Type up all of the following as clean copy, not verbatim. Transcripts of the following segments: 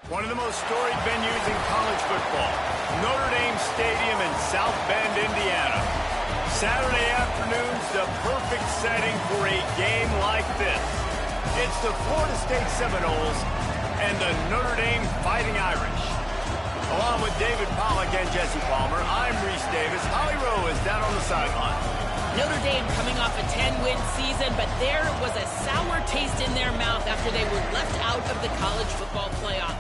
One of the most storied venues in college football, Notre Dame Stadium in South Bend, Indiana. Saturday afternoon's the perfect setting for a game like this. It's the Florida State Seminoles and the Notre Dame Fighting Irish. Along with David Pollack and Jesse Palmer, I'm Reese Davis. Holly Rowe is down on the sideline. Notre Dame coming off a 10-win season, but there was a sour taste in their mouth after they were left out of the college football playoff.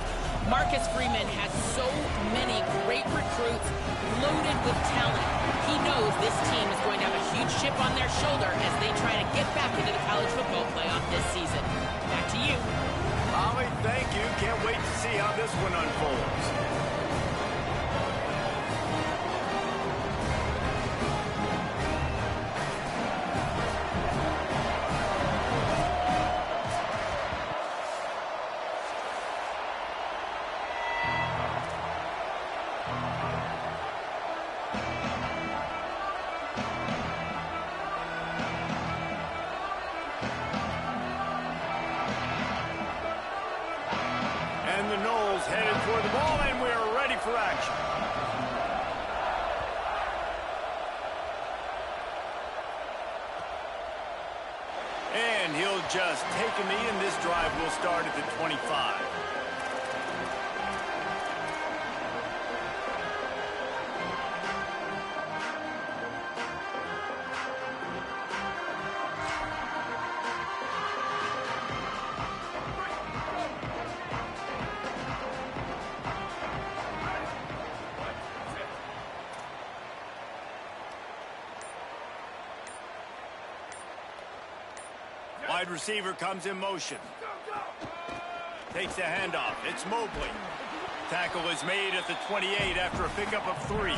Marcus Freeman has so many great recruits loaded with talent. He knows this team is going to have a huge chip on their shoulder as they try to get back into the college football playoff this season. Back to you. Holly, thank you. Can't wait to see how this one unfolds. And the Noles headed toward the ball, and we are ready for action. And he'll just take a knee, and this drive will start at the 25. Wide receiver comes in motion. Takes the handoff. It's Mobley. Tackle is made at the 28 after a pickup of 3.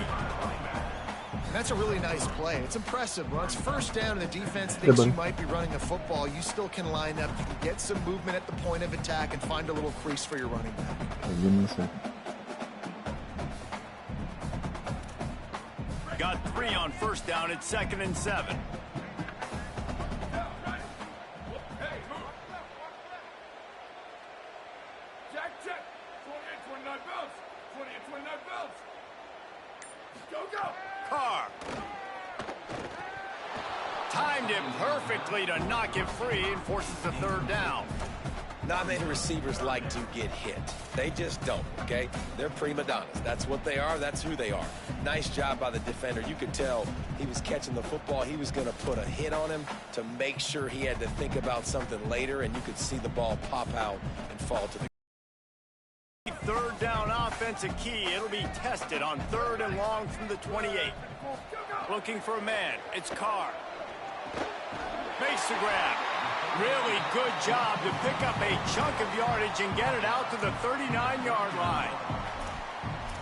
That's a really nice play. It's impressive. When it's first down and the defense thinks you might be running the football, you still can line up. You can get some movement at the point of attack and find a little crease for your running back. Got 3 on first down at 2nd and 7. Carr. Timed it perfectly to knock it free and forces the 3rd down. Not many receivers like to get hit. They just don't, okay? They're prima donnas. That's what they are. That's who they are. Nice job by the defender. You could tell he was catching the football. He was going to put a hit on him to make sure he had to think about something later, and you could see the ball pop out and fall to the 3rd down offense a key. It'll be tested on 3rd and long from the 28. Looking for a man. It's Carr. Makes the grab. Really good job to pick up a chunk of yardage and get it out to the 39-yard line.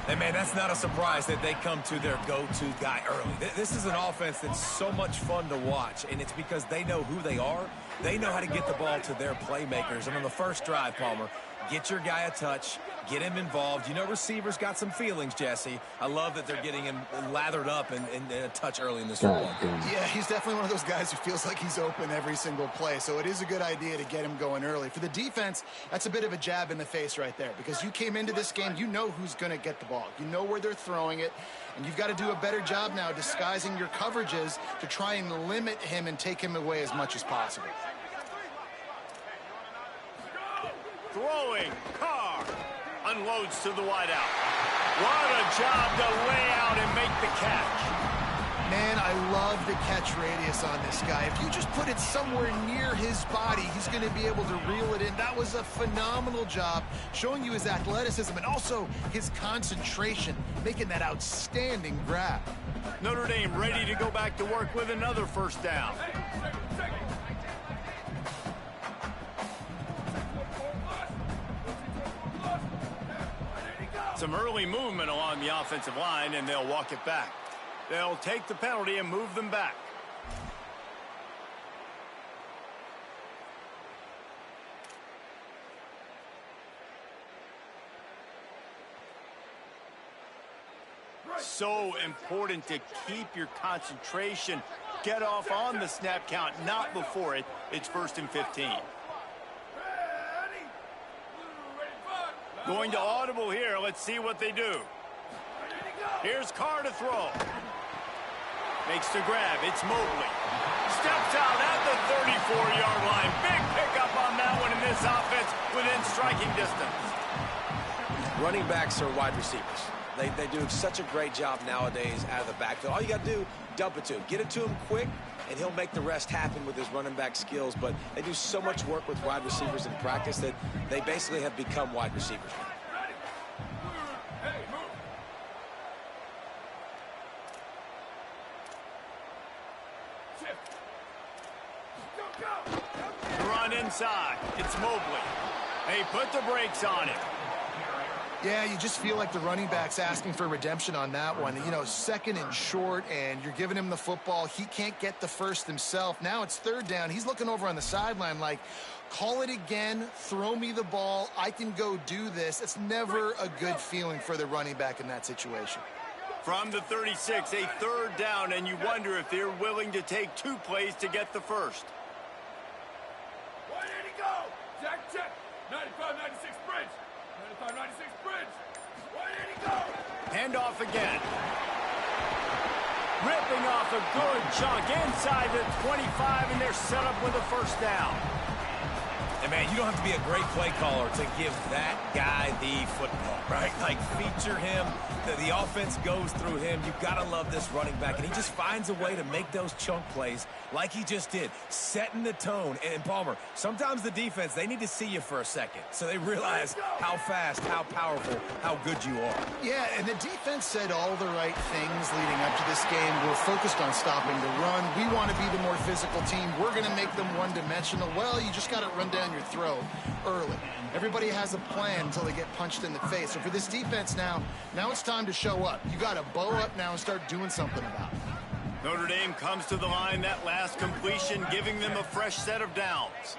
And, man, that's not a surprise that they come to their go-to guy early. This is an offense that's so much fun to watch, and it's because they know who they are. They know how to get the ball to their playmakers. And on the first drive, Palmer, get your guy a touch, get him involved. You know receivers got some feelings, Jesse. I love that they're getting him lathered up and a touch early in this football game. Yeah, he's definitely one of those guys who feels like he's open every single play, so it is a good idea to get him going early. For the defense, that's a bit of a jab in the face right there because you came into this game, you know who's going to get the ball. You know where they're throwing it, and you've got to do a better job now disguising your coverages to try and limit him and take him away as much as possible. Throwing, Carr unloads to the wideout. What a job to lay out and make the catch. Man, I love the catch radius on this guy. If you just put it somewhere near his body, he's going to be able to reel it in. That was a phenomenal job, showing you his athleticism and also his concentration, making that outstanding grab. Notre Dame ready to go back to work with another 1st down. Some early movement along the offensive line, and they'll walk it back. They'll take the penalty and move them back. So important to keep your concentration. Get off on the snap count, not before it. It's 1st and 15. Going to audible here. Let's see what they do. Here's Carr to throw. Makes the grab. It's Mobley. Steps out at the 34-yard line. Big pickup on that one in this offense within striking distance. Running backs are wide receivers. They do such a great job nowadays out of the backfield. All you got to do, dump it to him. Get it to him quick, and he'll make the rest happen with his running back skills. But they do so much work with wide receivers in practice that they basically have become wide receivers now. Run inside. It's Mobley. They put the brakes on him. Yeah, you just feel like the running back's asking for redemption on that one. You know, second and short, and you're giving him the football. He can't get the first himself. Now it's third down. He's looking over on the sideline like, call it again, throw me the ball, I can go do this. It's never a good feeling for the running back in that situation. From the 36, a third down, and you wonder if they're willing to take 2 plays to get the first. Where did he go? Check. 95-96 bridge. 95-96 bridge. Where did he go? Handoff again. Ripping off a good chunk inside the 25, and they're set up with a first down. And, man, you don't have to be a great play caller to give that guy the football, right? Like, feature him. The offense goes through him. You've got to love this running back. And he just finds a way to make those chunk plays like he just did, setting the tone. And, Palmer, sometimes the defense, they need to see you for a second so they realize how fast, how powerful, how good you are. Yeah, and the defense said all the right things leading up to this game. We're focused on stopping the run. We want to be the more physical team. We're going to make them one-dimensional. Well, you just got to run down your throat early. Everybody has a plan until they get punched in the face. So for this defense now it's time to show up. You got to bow up now and start doing something about it. Notre Dame comes to the line that last completion, giving them a fresh set of downs.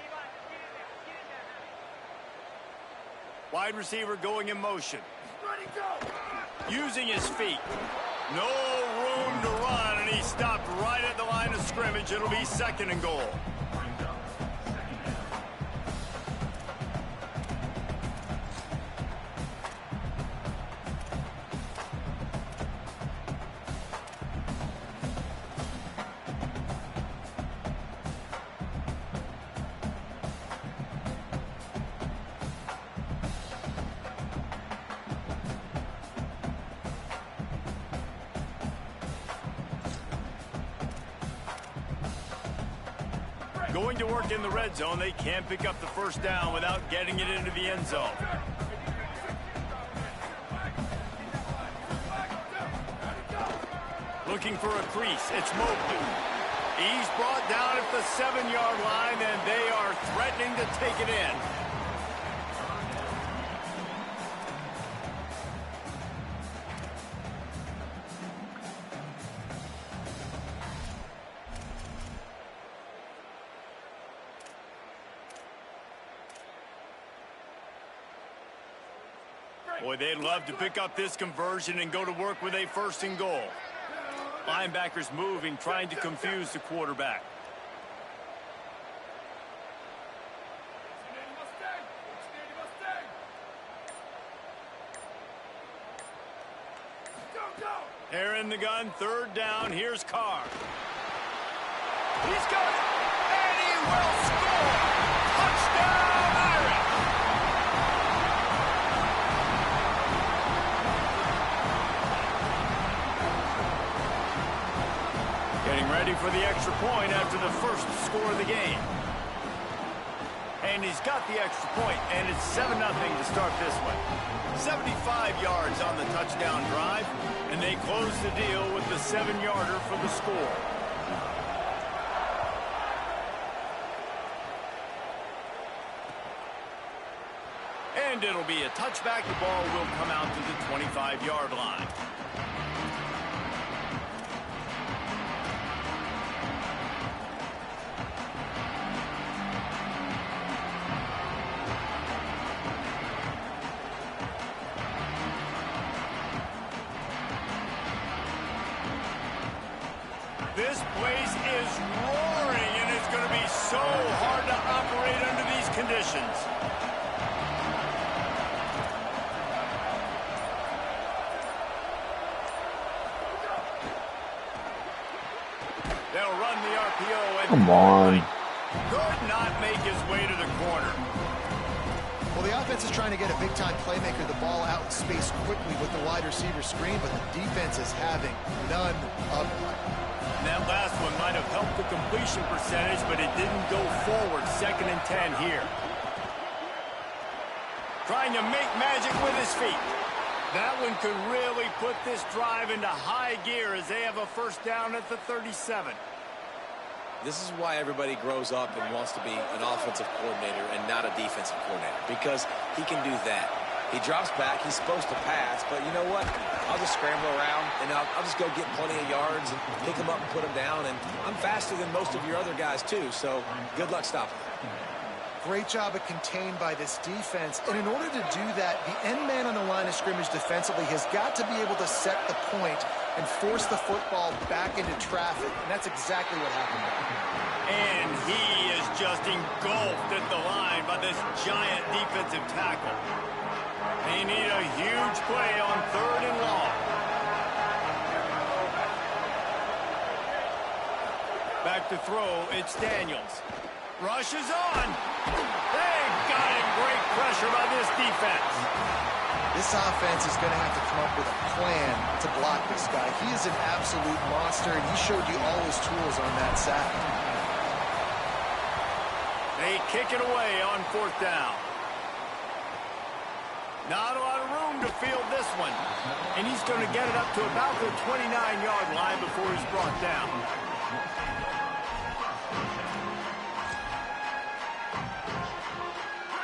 Wide receiver going in motion. Using his feet. No room to run, and he stopped right at the line of scrimmage. It'll be second and goal. Going to work in the red zone. They can't pick up the first down without getting it into the end zone. Looking for a crease. It's Mobley. He's brought down at the 7-yard line, and they are threatening to take it in. Boy, they'd love to pick up this conversion and go to work with a first and goal. Linebackers moving, trying to confuse the quarterback. They're in the gun, third down. Here's Carr. He's got it, and he will score. Touchdown, Irish. Getting ready for the extra point after the first score of the game. And he's got the extra point, and it's 7-0 to start this one. 75 yards on the touchdown drive, and they close the deal with the 7-yarder for the score. And it'll be a touchback. The ball will come out to the 25-yard line. This place is roaring, and it's going to be so hard to operate under these conditions. RPO at Come the on. line. Could not make his way to the corner. Well, the offense is trying to get a big-time playmaker the ball out in space quickly with the wide receiver screen, but the defense is having none of it. And that last one might have helped the completion percentage, but it didn't go forward. 2nd and 10 here. Trying to make magic with his feet. That one could really put this drive into high gear as they have a first down at the 37. This is why everybody grows up and wants to be an offensive coordinator and not a defensive coordinator, because he can do that. He drops back. He's supposed to pass, but you know what? I'll just scramble around, and I'll just go get plenty of yards and pick him up and put him down, and I'm faster than most of your other guys, too, so good luck stopping him. Great job of contained by this defense. And in order to do that, the end man on the line of scrimmage defensively has got to be able to set the point and force the football back into traffic. And that's exactly what happened there. And he is just engulfed at the line by this giant defensive tackle. They need a huge play on 3rd and long. Back to throw, it's Daniels. Rushes on. They've got him. Great pressure by this defense. This offense is going to have to come up with a plan to block this guy. He is an absolute monster, and he showed you all his tools on that sack. They kick it away on 4th down. Not a lot of room to field this one. And he's going to get it up to about the 29-yard line before he's brought down.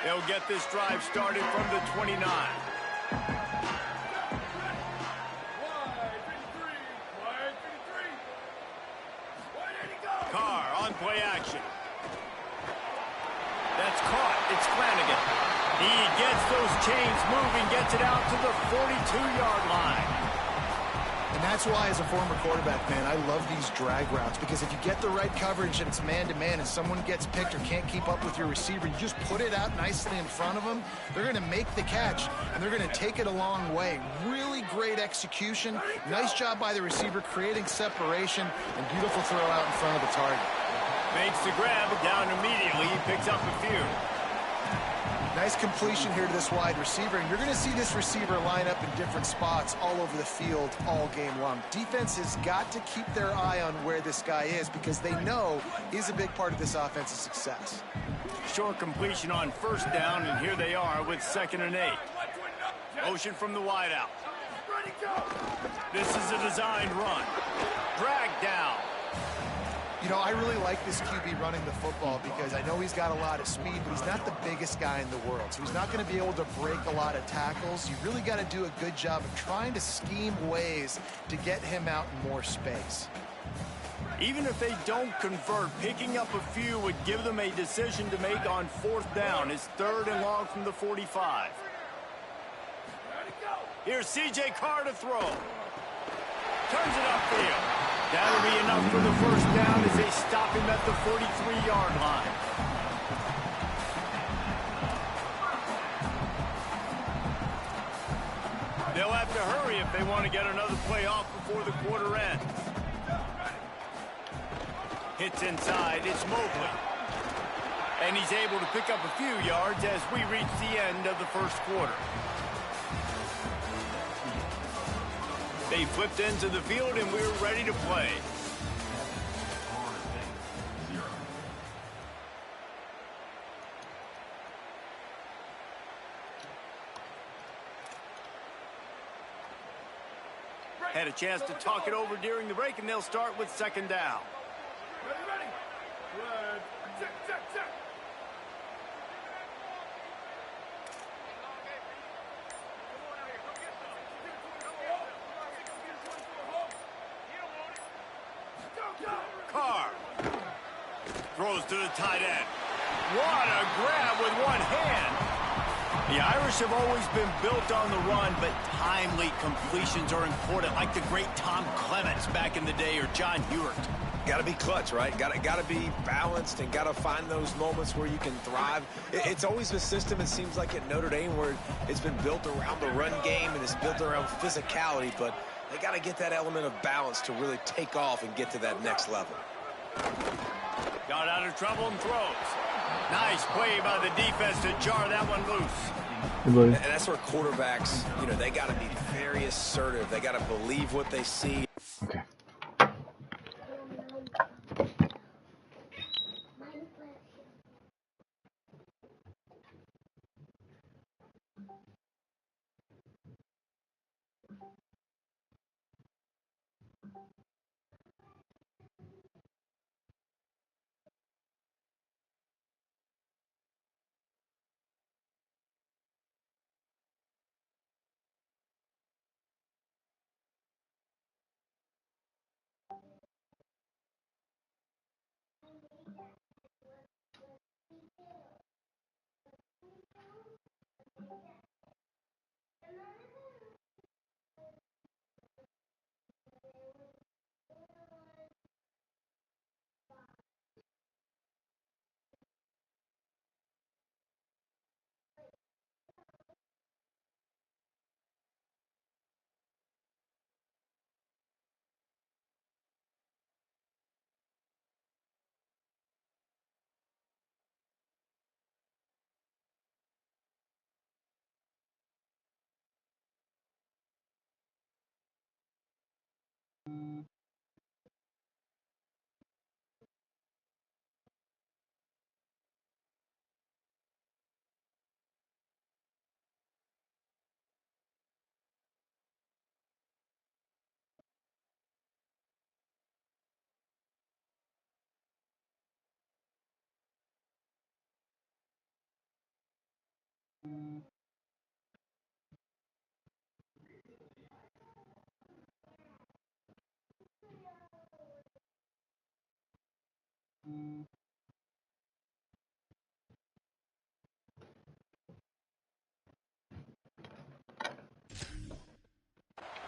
They'll get this drive started from the 29. Carr on play action. That's caught. It's Flanagan. He gets those chains moving, gets it out to the 42-yard line. And that's why, as a former quarterback, man, I love these drag routes, because if you get the right coverage and it's man-to-man and someone gets picked or can't keep up with your receiver, you just put it out nicely in front of them, they're going to make the catch, and they're going to take it a long way. Really great execution. Nice job by the receiver creating separation, and beautiful throw out in front of the target. Makes the grab, down immediately. He picks up a few. Nice completion here to this wide receiver, and you're going to see this receiver line up in different spots all over the field all game long. Defense has got to keep their eye on where this guy is, because they know he's a big part of this offense's success. Short completion on 1st down, and here they are with 2nd and 8. Motion from the wideout. This is a designed run. Drag down. You know, I really like this QB running the football, because I know he's got a lot of speed, but he's not the biggest guy in the world. So he's not going to be able to break a lot of tackles. You really got to do a good job of trying to scheme ways to get him out in more space. Even if they don't convert, picking up a few would give them a decision to make on 4th down. It's 3rd and long from the 45. Here's C.J. Carr to throw. Turns it upfield. That'll be enough for the 1st down as they stop him at the 43-yard line. They'll have to hurry if they want to get another play off before the quarter ends. Hits inside, it's Mobley. And he's able to pick up a few yards as we reach the end of the 1st quarter. They flipped into the field, and we're ready to play. Had a chance to talk it over during the break, and they'll start with 2nd down. Ready? Check. Carr throws to the tight end. What a grab with one hand. The Irish have always been built on the run, but timely completions are important, like the great Tom Clements back in the day, or John Hewart. Got to be clutch, right? Got to be balanced, and got to find those moments where you can thrive. It's always a system, it seems like, at Notre Dame, where it's been built around the run game and it's built around physicality, but they got to get that element of balance to really take off and get to that next level. Got out of trouble and throws. Nice play by the defense to jar that one loose. And that's where quarterbacks, they got to be very assertive. They got to believe what they see. Okay.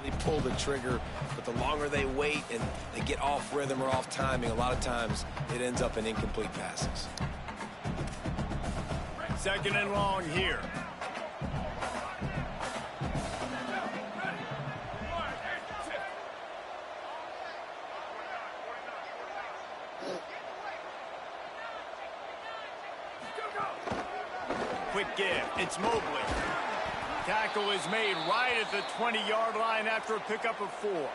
They pull the trigger, but the longer they wait and they get off rhythm or off timing, a lot of times it ends up in incomplete passes. 2nd and long here. Quick give. It's Mobley. Tackle is made right at the 20-yard line after a pickup of 4.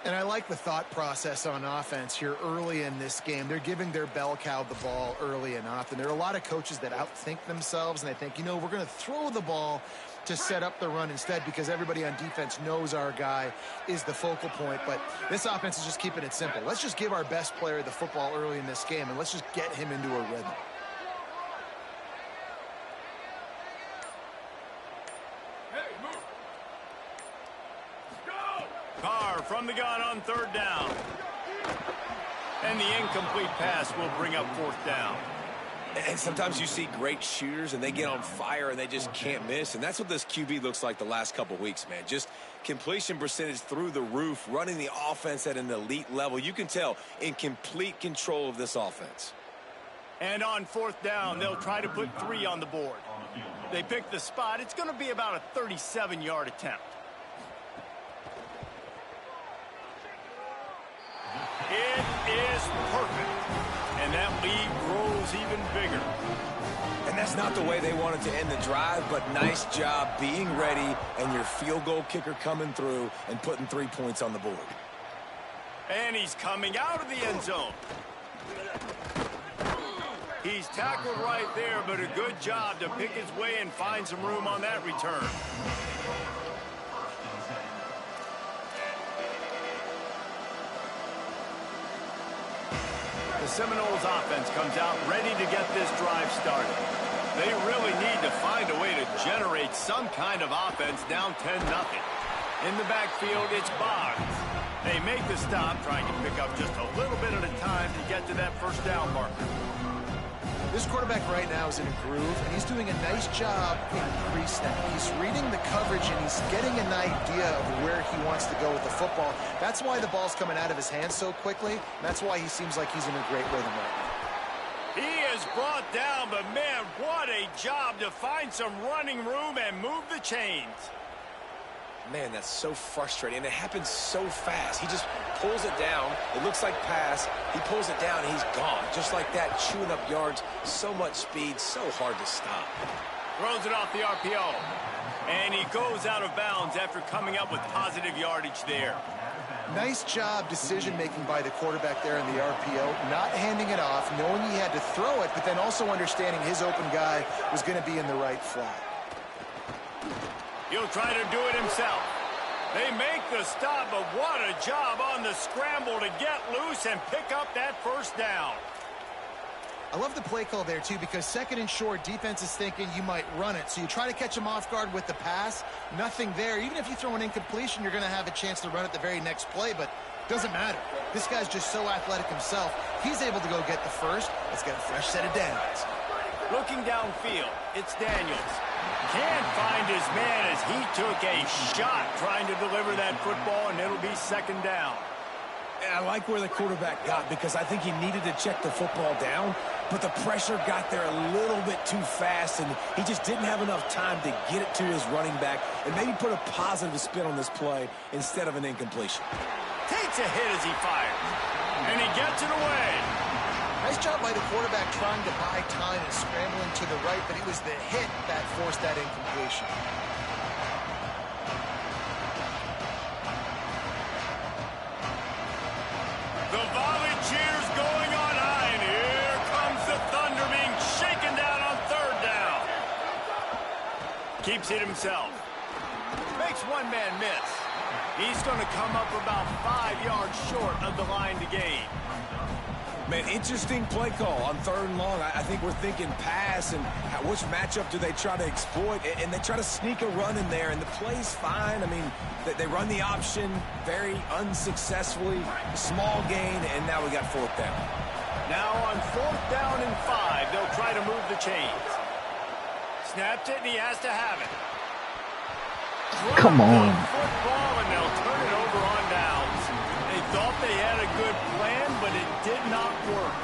And I like the thought process on offense here early in this game. They're giving their bell cow the ball early and often. There are a lot of coaches that outthink themselves, and they think, we're going to throw the ball to set up the run instead because everybody on defense knows our guy is the focal point. But this offense is just keeping it simple. Let's just give our best player the football early in this game, and let's just get him into a rhythm. From the gun on 3rd down. And the incomplete pass will bring up 4th down. And sometimes you see great shooters and they get on fire and they just can't miss. And that's what this QB looks like the last couple weeks, man. Just completion percentage through the roof, running the offense at an elite level. You can tell in complete control of this offense. And on 4th down, they'll try to put 3 on the board. They pick the spot. It's going to be about a 37-yard attempt. It is perfect. And that lead grows even bigger. And that's not the way they wanted to end the drive, but nice job being ready and your field goal kicker coming through and putting 3 points on the board. And he's coming out of the end zone. He's tackled right there, but a good job to pick his way and find some room on that return. The Seminoles offense comes out ready to get this drive started. They really need to find a way to generate some kind of offense down 10-0. In the backfield, it's Boggs. They make the stop, trying to pick up just a little bit at a time to get to that 1st down marker. This quarterback right now is in a groove, and he's doing a nice job in pre-snap. He's reading the coverage, and he's getting an idea of where he wants to go with the football. That's why the ball's coming out of his hands so quickly. That's why he seems like he's in a great rhythm right now. He is brought down, but man, what a job to find some running room and move the chains. Man, that's so frustrating, and it happens so fast. He just pulls it down. It looks like pass. He pulls it down, and he's gone. Just like that, chewing up yards. So much speed, so hard to stop. Throws it off the RPO. And he goes out of bounds after coming up with positive yardage there. Nice job decision-making by the quarterback there in the RPO, not handing it off, knowing he had to throw it, but then also understanding his open guy was going to be in the right flat. He'll try to do it himself. They make the stop, but what a job on the scramble to get loose and pick up that first down. I love the play call there, too, because second and short, defense is thinking you might run it. So you try to catch him off guard with the pass. Nothing there. Even if you throw an incompletion, you're going to have a chance to run it the very next play, but doesn't matter. This guy's just so athletic himself. He's able to go get the first. Let's get a fresh set of downs. Looking downfield, it's Daniels. Can't find his man as he took a shot trying to deliver that football, and it'll be second down. I like where the quarterback got because I think he needed to check the football down, but the pressure got there a little bit too fast, and he just didn't have enough time to get it to his running back and maybe put a positive spin on this play instead of an incompletion. Takes a hit as he fires, and he gets it away. Nice job by the quarterback trying to buy time and scrambling to the right, but it was the hit that forced that incompletion. The volley cheers going on high, and here comes the Thunder being shaken down on third down. Keeps it himself. Makes one man miss. He's going to come up about 5 yards short of the line to gain. Man, interesting play call on third and long. I think we're thinking pass and which matchup do they try to exploit, and they try to sneak a run in there, and the play's fine. I mean, they run the option very unsuccessfully, small gain, and now we got fourth down. Now on fourth down and 5, they'll try to move the chains. Snaps it, and he has to have it. Come on. Football, and they'll turn it over on downs. They thought they had a good plan, but it did not work.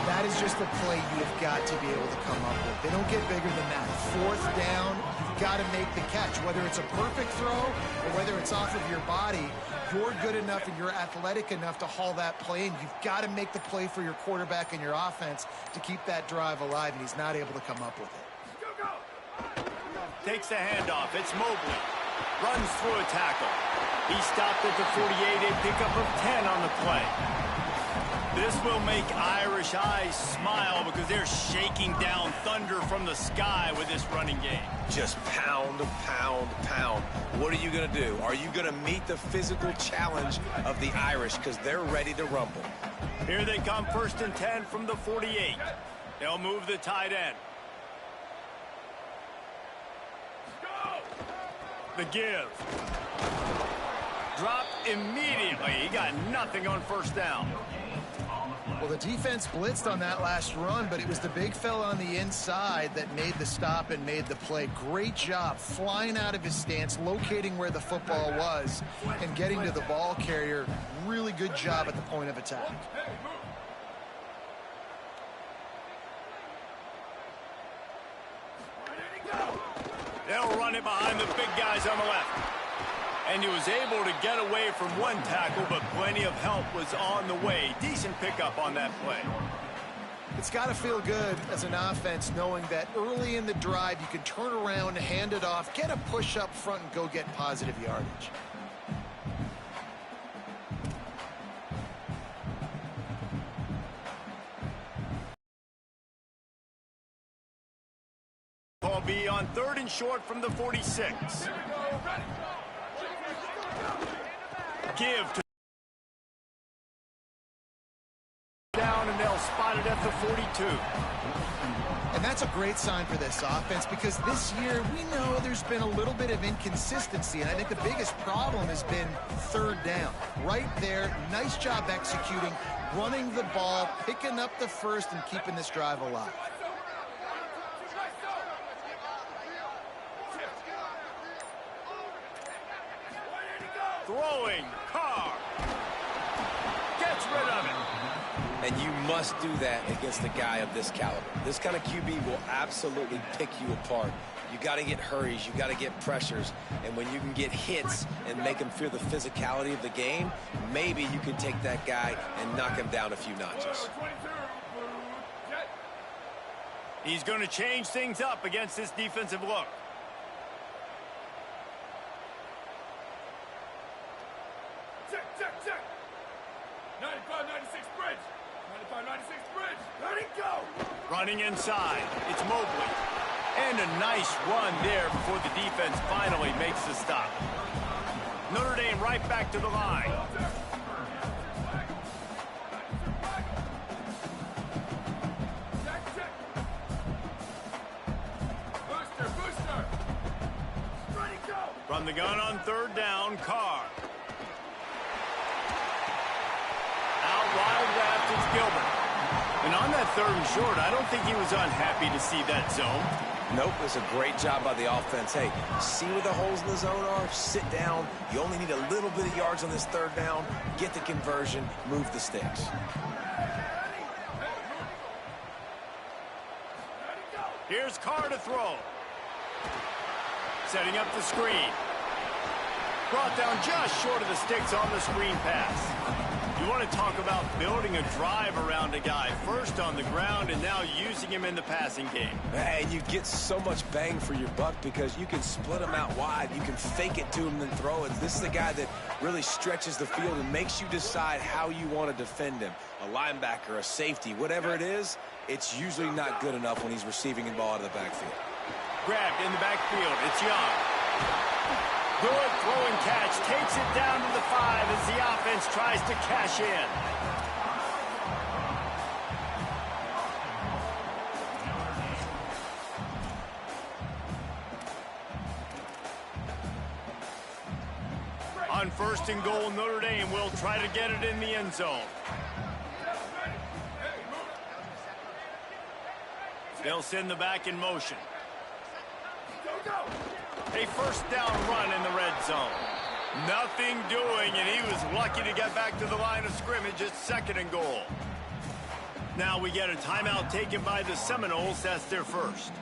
That is just a play you've got to be able to come up with. They don't get bigger than that. Fourth down, you've got to make the catch. Whether it's a perfect throw or whether it's off of your body, you're good enough and you're athletic enough to haul that play in. You've got to make the play for your quarterback and your offense to keep that drive alive, and he's not able to come up with it. Takes the handoff. It's Mobley. Runs through a tackle. He stopped at the 48, a pickup of 10 on the play. This will make Irish eyes smile because they're shaking down thunder from the sky with this running game. Just pound, pound, pound. What are you going to do? Are you going to meet the physical challenge of the Irish because they're ready to rumble? Here they come, first and 10 from the 48. They'll move the tight end. The give. Dropped immediately. He got nothing on first down. Well, the defense blitzed on that last run, but it was the big fella on the inside that made the stop and made the play. Great job flying out of his stance, locating where the football was, and getting to the ball carrier. Really good job at the point of attack. They'll run it behind the big guys on the left. And he was able to get away from one tackle, but plenty of help was on the way. Decent pickup on that play. It's got to feel good as an offense knowing that early in the drive you can turn around, hand it off, get a push up front, and go get positive yardage. Ball be on third and short from the 46. Give to down, and they'll spot it at the 42. And that's a great sign for this offense because this year we know there's been a little bit of inconsistency, and I think the biggest problem has been third down. Right there, nice job executing, running the ball, picking up the first, and keeping this drive alive. Throwing, Carr. Gets rid of it. And you must do that against a guy of this caliber. This kind of QB will absolutely pick you apart. You got to get hurries, you got to get pressures, and when you can get hits and make him feel the physicality of the game, maybe you can take that guy and knock him down a few notches. He's going to change things up against this defensive look. Check, check, check. 95, 96 bridge. 95, 96 bridge. Let it go. Running inside. It's Mobley. And a nice run there before the defense finally makes the stop. Notre Dame right back to the line. Check, check. Booster, booster. Ready, go. From the gun on third down, Carr. Out wide left, it's Gilbert. And on that third and short, I don't think he was unhappy to see that zone. Nope, it's a great job by the offense. Hey, see where the holes in the zone are? Sit down. You only need a little bit of yards on this third down. Get the conversion. Move the sticks. Here's Carr to throw. Setting up the screen. Brought down just short of the sticks on the screen pass. You want to talk about building a drive around a guy. First on the ground and now using him in the passing game. And you get so much bang for your buck because you can split him out wide. You can fake it to him and then throw it. This is the guy that really stretches the field and makes you decide how you want to defend him. A linebacker, a safety, whatever it is, it's usually not good enough when he's receiving the ball out of the backfield. Grabbed in the backfield. It's Young. Good throw and catch. Takes it down to the 5 as the offense tries to cash in. On first and goal, Notre Dame will try to get it in the end zone. They'll send the back in motion. A first down run in the red zone. Nothing doing, and he was lucky to get back to the line of scrimmage at second and goal. Now we get a timeout taken by the Seminoles. That's their first.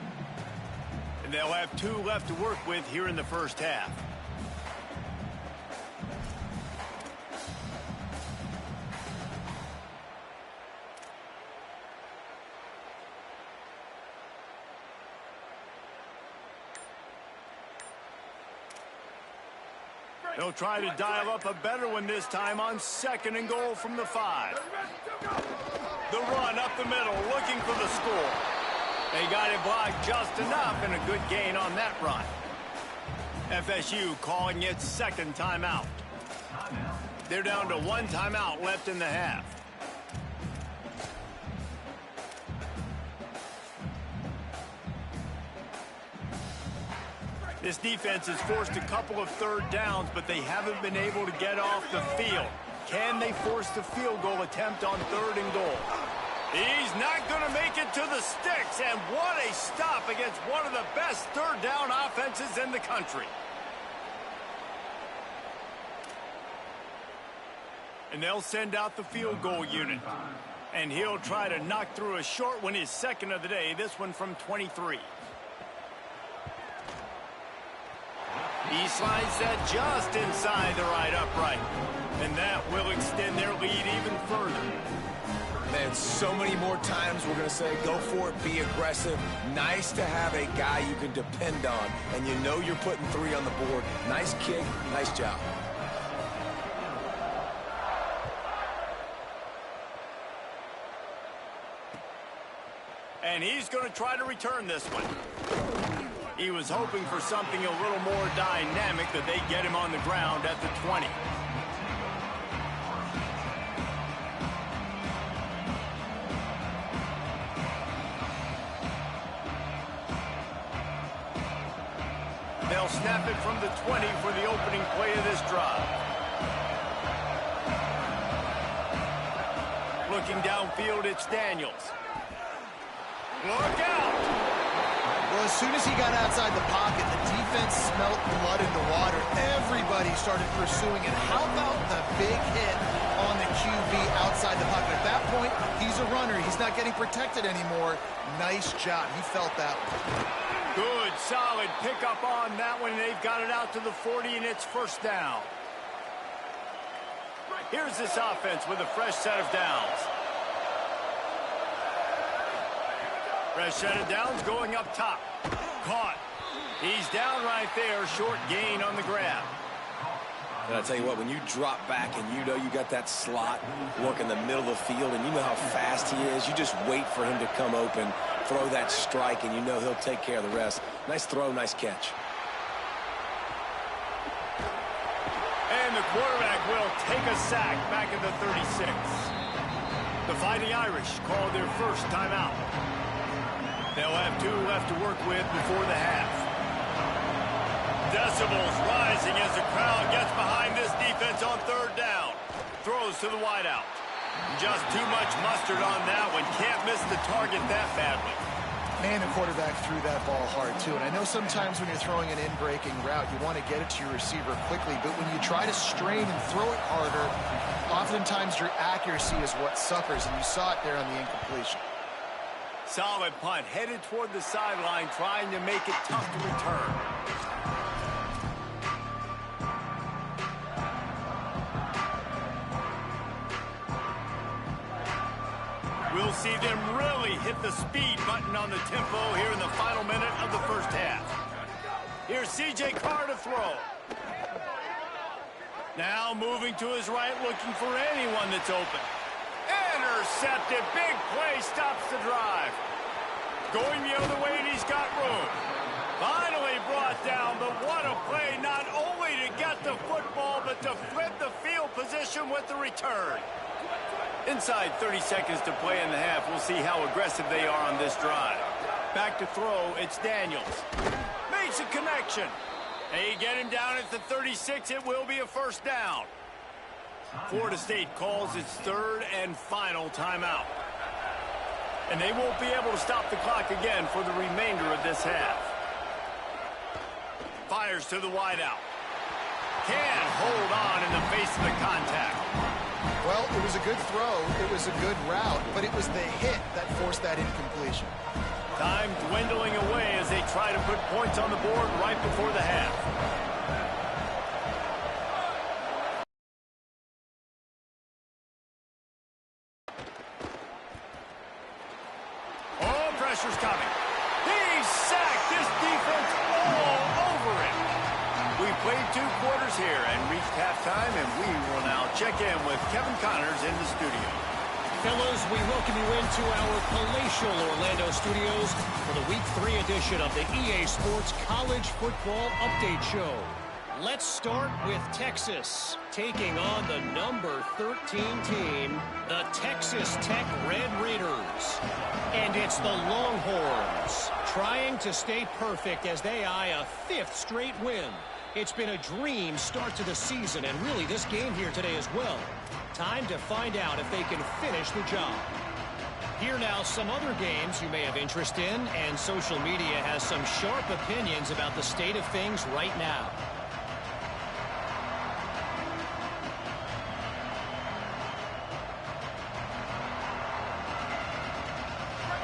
And they'll have 2 left to work with here in the first half. They'll try to dial up a better one this time on second and goal from the 5. The run up the middle, looking for the score. They got it blocked just enough and a good gain on that run. FSU calling its second timeout. They're down to 1 timeout left in the half. This defense has forced a couple of third downs, but they haven't been able to get off the field. Can they force the field goal attempt on third and goal? He's not going to make it to the sticks, and what a stop against one of the best third down offenses in the country. And they'll send out the field goal unit. And he'll try to knock through a short one, his second of the day, this one from 23. He slides that just inside the right upright. And that will extend their lead even further. Man, so many more times we're going to say, go for it, be aggressive. Nice to have a guy you can depend on, and you know you're putting 3 on the board. Nice kick, nice job. And he's going to try to return this one. He was hoping for something a little more dynamic, that they get him on the ground at the 20. They'll snap it from the 20 for the opening play of this drive. Looking downfield, it's Daniels. Look out! Well, as soon as he got outside the pocket, the defense smelt blood in the water. Everybody started pursuing it. How about the big hit on the QB outside the pocket. At that point, he's a runner. He's not getting protected anymore. Nice job. He felt that one. Good, solid pickup on that one. They've got it out to the 40, and it's first down. Here's this offense with a fresh set of downs. Fresh set of downs going up top. Caught. He's down right there. Short gain on the grab. And I tell you what, when you drop back and you know you got that slot work in the middle of the field and you know how fast he is, you just wait for him to come open, throw that strike, and you know he'll take care of the rest. Nice throw, nice catch. And the quarterback will take a sack back at the 36. The Fighting Irish called their first timeout. They'll have 2 left to work with before the half. Decibels rising as the crowd gets behind this defense on third down. Throws to the wideout. Just too much mustard on that one. Can't miss the target that badly. Man, the quarterback threw that ball hard, too. And I know sometimes when you're throwing an in-breaking route, you want to get it to your receiver quickly. But when you try to strain and throw it harder, oftentimes your accuracy is what suffers. And you saw it there on the incompletion. Solid punt. Headed toward the sideline, trying to make it tough to return. We'll see them really hit the speed button on the tempo here in the final minute of the first half. Here's C.J. Carr to throw. Now moving to his right, looking for anyone that's open. Intercepted. Big play stops the drive. Going the other way, and he's got room. Finally brought down, but what a play, not only to get the football, but to flip the field position with the return. Inside 30 seconds to play in the half. We'll see how aggressive they are on this drive. Back to throw, it's Daniels. Makes a connection. They get him down at the 36. It will be a first down. Florida State calls its third and final timeout. And they won't be able to stop the clock again for the remainder of this half. Fires to the wideout. Can't hold on in the face of the contact. Well, it was a good throw. It was a good route, but it was the hit that forced that incompletion. Time dwindling away as they try to put points on the board right before the half. Oh, pressure's coming. He's sacked. This defense all over him. We played 2 quarters here and reached halftime, and we will now check in with Kevin Connors in the studio. Fellas, we welcome you into our palatial Orlando studios for the Week 3 edition of the EA Sports College Football Update Show. Let's start with Texas, taking on the number 13 team, the Texas Tech Red Raiders. And it's the Longhorns, trying to stay perfect as they eye a 5th straight win. It's been a dream start to the season, and really this game here today as well. Time to find out if they can finish the job. Here now some other games you may have interest in, and social media has some sharp opinions about the state of things right now.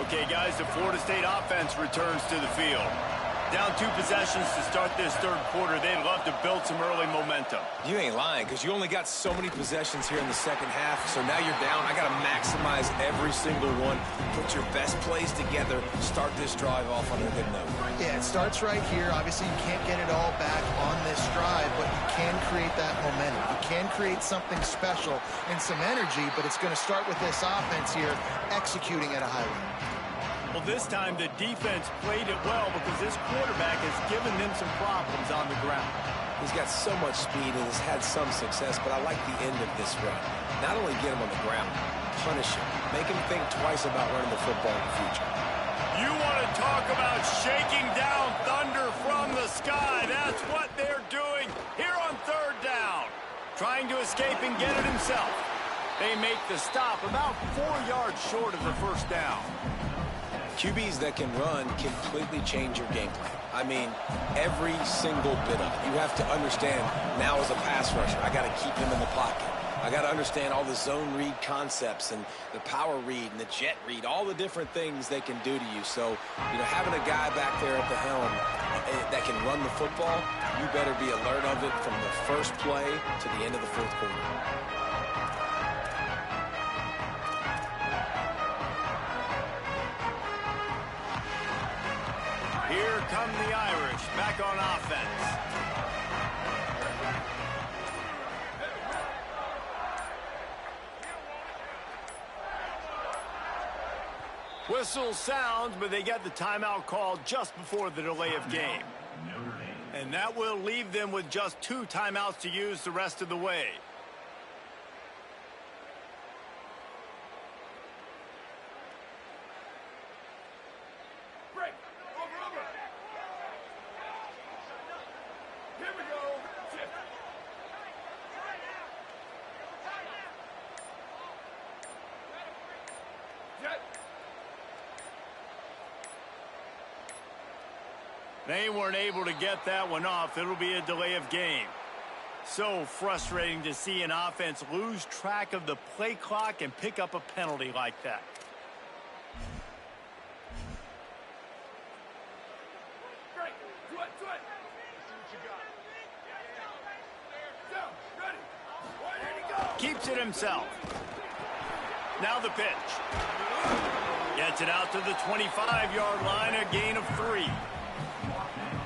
Okay, guys, the Florida State offense returns to the field. Down 2 possessions to start this third quarter. They'd love to build some early momentum. You ain't lying, because you only got so many possessions here in the second half, so now you're down. I got to maximize every single one. Put your best plays together. Start this drive off on a good note. Yeah, it starts right here. Obviously, you can't get it all back on this drive, but you can create that momentum. You can create something special and some energy, but it's going to start with this offense here executing at a high level. Well, this time the defense played it well because this quarterback has given them some problems on the ground. He's got so much speed and has had some success, but I like the end of this run. Not only get him on the ground, punish him. Make him think twice about running the football in the future. You want to talk about shaking down thunder from the sky. That's what they're doing here on third down. Trying to escape and get it himself. They make the stop about 4 yards short of the first down. QBs that can run completely change your game plan. I mean, every single bit of it. You have to understand, now as a pass rusher, I got to keep him in the pocket. I I got to understand all the zone read concepts and the power read and the jet read, all the different things they can do to you. So, you know, having a guy back there at the helm that can run the football, you better be alert of it from the first play to the end of the fourth quarter. Here come the Irish back on offense. Whistle sounds, but they get the timeout called just before the delay of game. And that will leave them with just 2 timeouts to use the rest of the way. Break. Over. Here we go. Shift. Jet. They weren't able to get that one off. It'll be a delay of game. So frustrating to see an offense lose track of the play clock and pick up a penalty like that. Break. Do it. Down. Ready. Why did he go? Keeps it himself. Now the pitch. Gets it out to the 25-yard line, a gain of 3.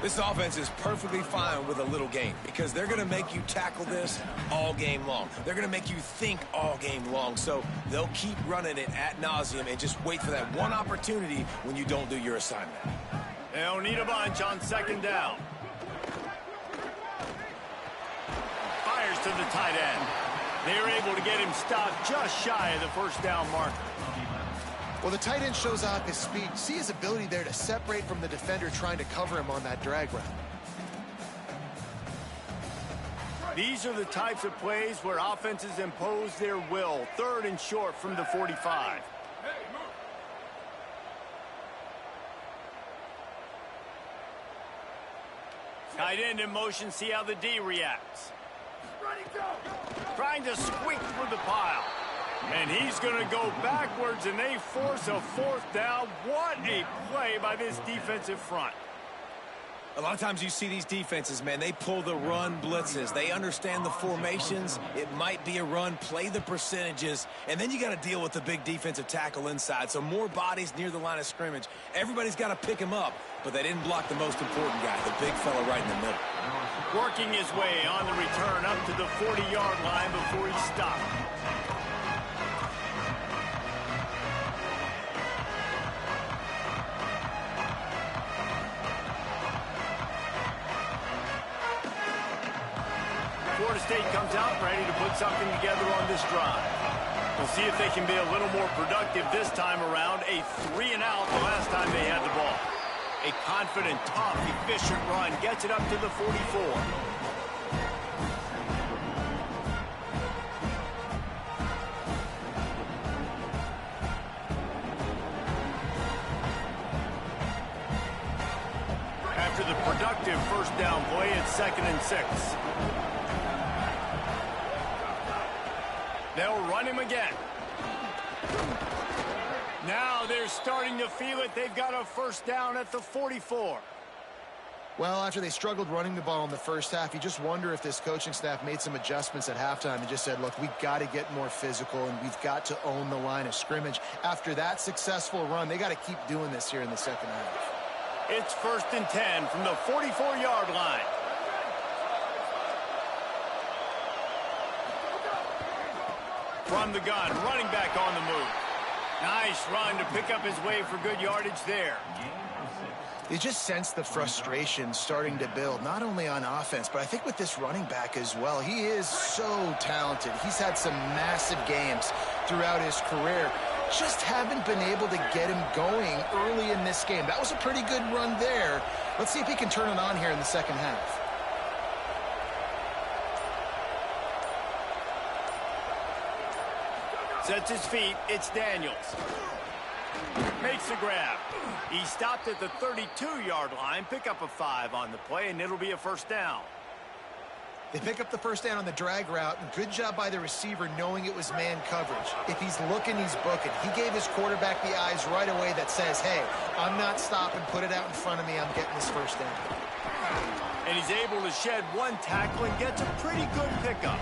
This offense is perfectly fine with a little game because they're going to make you tackle this all game long. They're going to make you think all game long. So they'll keep running it ad nauseum and just wait for that one opportunity when you don't do your assignment. They'll need a bunch on 2nd down. Fires to the tight end. They're able to get him stopped just shy of the 1st down marker. Well, the tight end shows off his speed. See his ability there to separate from the defender trying to cover him on that drag route. These are the types of plays where offenses impose their will. 3rd and short from the 45. Hey, move. Tight end in motion, see how the D reacts. Ready, go. Trying to squeak through the pile. And he's going to go backwards, and they force a 4th down. What a play by this defensive front. A lot of times you see these defenses, man, they pull the run blitzes. They understand the formations. It might be a run, play the percentages, and then you got to deal with the big defensive tackle inside. So more bodies near the line of scrimmage. Everybody's got to pick him up, but they didn't block the most important guy, the big fella right in the middle. Working his way on the return up to the 40-yard line before he stopped. Florida State comes out ready to put something together on this drive. We'll see if they can be a little more productive this time around. A 3-and-out the last time they had the ball. A confident, tough, efficient run gets it up to the 44. After the productive 1st down play, it's 2nd and 6. They'll run him again. Now they're starting to feel it. They've got a 1st down at the 44. Well, after they struggled running the ball in the first half, you just wonder if this coaching staff made some adjustments at halftime and just said, look, we've got to get more physical and we've got to own the line of scrimmage. After that successful run, they got to keep doing this here in the 2nd half. It's 1st and 10 from the 44-yard line. From the gun, running back on the move. Nice run to pick up his way for good yardage there. You just sense the frustration starting to build, not only on offense, but I think with this running back as well. He is so talented. He's had some massive games throughout his career. Just haven't been able to get him going early in this game. That was a pretty good run there. Let's see if he can turn it on here in the 2nd half. Sets his feet. It's Daniels. Makes the grab. He stopped at the 32-yard line. Pick up a 5 on the play, and it'll be a 1st down. They pick up the first down on the drag route, and good job by the receiver knowing it was man coverage. If he's looking, he's booking. He gave his quarterback the eyes right away that says, hey, I'm not stopping, put it out in front of me, I'm getting this first down. And he's able to shed one tackle and gets a pretty good pickup.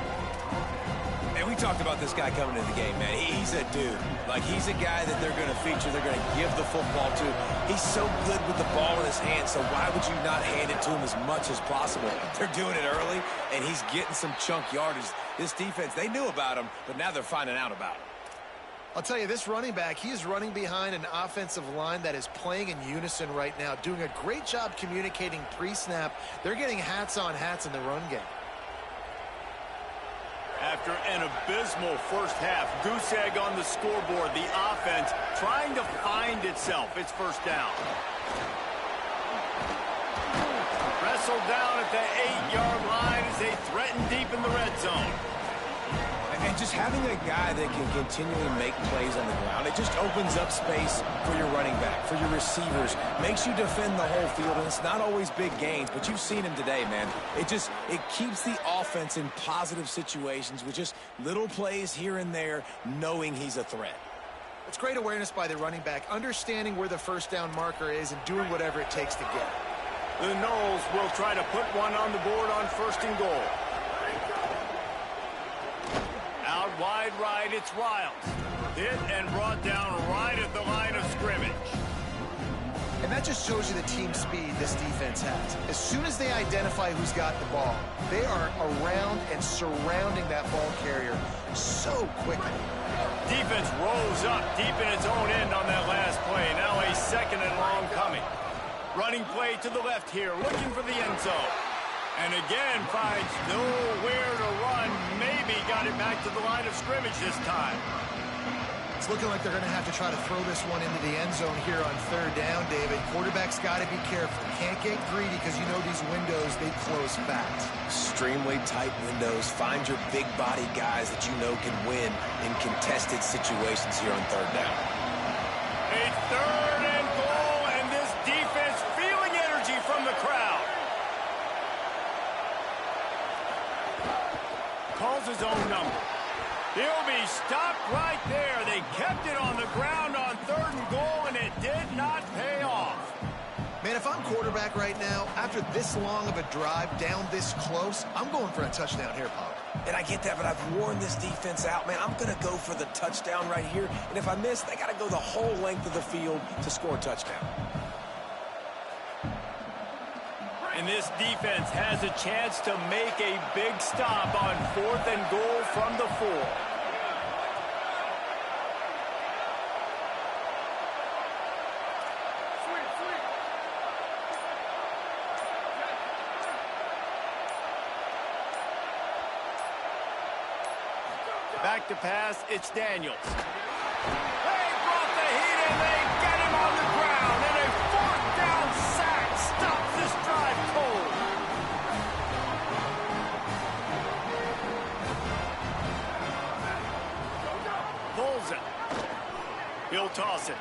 And we talked about this guy coming into the game, man. He's a dude. Like, he's a guy that they're going to feature, they're going to give the football to. He's so good with the ball in his hand, so why would you not hand it to him as much as possible? They're doing it early, and he's getting some chunk yardage. This defense, they knew about him, but now they're finding out about him. I'll tell you, this running back, he is running behind an offensive line that is playing in unison right now, doing a great job communicating pre-snap. They're getting hats on hats in the run game. After an abysmal first half, goose egg on the scoreboard, the offense trying to find itself. It's first down. Wrestled down at the 8-yard line as they threaten deep in the red zone. And just having a guy that can continually make plays on the ground, it just opens up space for your running back, for your receivers, makes you defend the whole field, and it's not always big gains, but you've seen him today, man. It keeps the offense in positive situations with just little plays here and there, knowing he's a threat. It's great awareness by the running back, understanding where the first down marker is and doing whatever it takes to get it. The Noles will try to put one on the board on first and goal. Out wide right, it's Riles. Hit and brought down right at the line of scrimmage. And that just shows you the team speed this defense has. As soon as they identify who's got the ball, they are around and surrounding that ball carrier so quickly. Defense rose up deep in its own end on that last play. Now a second and long coming. Running play to the left here, looking for the end zone. And again finds nowhere to run. Maybe got it back to the line of scrimmage this time. It's looking like they're going to have to try to throw this one into the end zone here on third down, David. Quarterback's got to be careful. Can't get greedy because you know these windows, they close fast. Extremely tight windows. Find your big body guys that you know can win in contested situations here on third down. A third and goal, and this defense feeling energy from the crowd. Calls his own number. He'll be stopped right there. They kept it on the ground on third and goal, and it did not pay off. Man, if I'm quarterback right now, after this long of a drive down this close, I'm going for a touchdown here, Pop. And I get that, but I've worn this defense out, man. I'm going to go for the touchdown right here. And if I miss, they got to go the whole length of the field to score a touchdown. And this defense has a chance to make a big stop on fourth and goal from the 4. Back to pass, it's Daniels. They brought the heat and they get him on the ground. And a fourth down sack stops this drive cold. Pulls it. He'll toss it.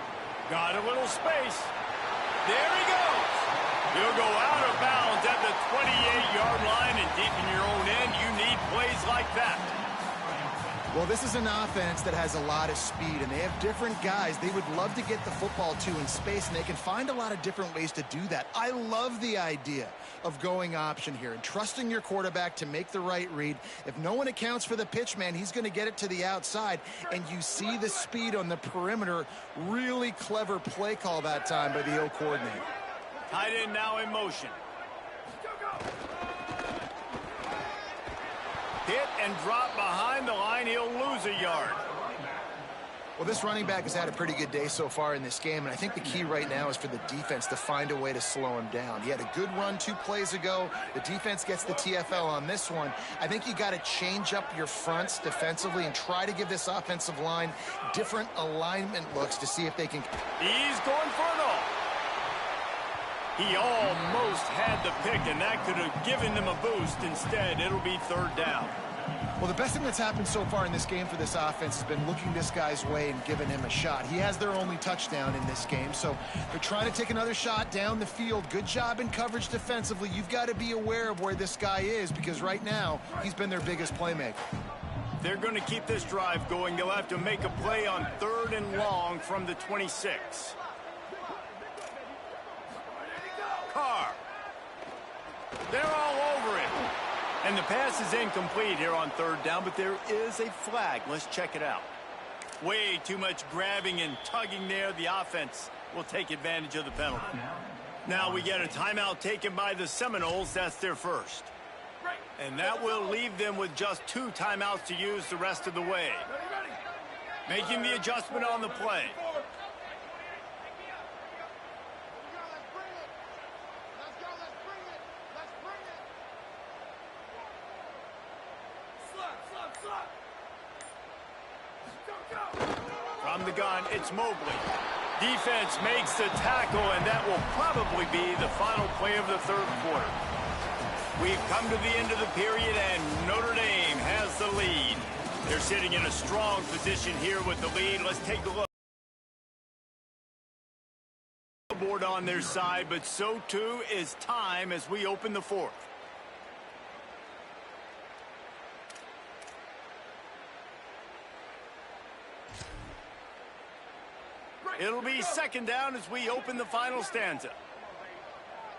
Got a little space. There he goes. He'll go out of bounds at the 28-yard line, and deep in your own end, you need plays like that. Well, this is an offense that has a lot of speed, and they have different guys they would love to get the football to in space, and they can find a lot of different ways to do that. I love the idea of going option here and trusting your quarterback to make the right read. If no one accounts for the pitch, man, he's going to get it to the outside, and you see the speed on the perimeter. Really clever play call that time by the O coordinator. Tight end now in motion. Hit and drop behind the line. He'll lose a yard. Well, this running back has had a pretty good day so far in this game, and I think the key right now is for the defense to find a way to slow him down. He had a good run 2 plays ago. The defense gets the TFL on this one. I think you got to change up your fronts defensively and try to give this offensive line different alignment looks to see if they can. He's going for it all. He almost had the pick, and that could have given them a boost. Instead, it'll be third down. Well, the best thing that's happened so far in this game for this offense has been looking this guy's way and giving him a shot. He has their only touchdown in this game, so they're trying to take another shot down the field. Good job in coverage defensively. You've got to be aware of where this guy is because right now he's been their biggest playmaker. They're going to keep this drive going. They'll have to make a play on 3rd and long from the 26. Carr. They're all over him. And the pass is incomplete here on 3rd down, but there is a flag. Let's check it out. Way too much grabbing and tugging there. The offense will take advantage of the penalty. Now we get a timeout taken by the Seminoles. That's their first. And that will leave them with just 2 timeouts to use the rest of the way. Making the adjustment on the play. From the gun, it's Mobley. Defense makes the tackle, and that will probably be the final play of the 3rd quarter. We've come to the end of the period, and Notre Dame has the lead. They're sitting in a strong position here with the lead. Let's take a look. Board on their side, but so too is time as we open the 4th. It'll be 2nd down as we open the final stanza.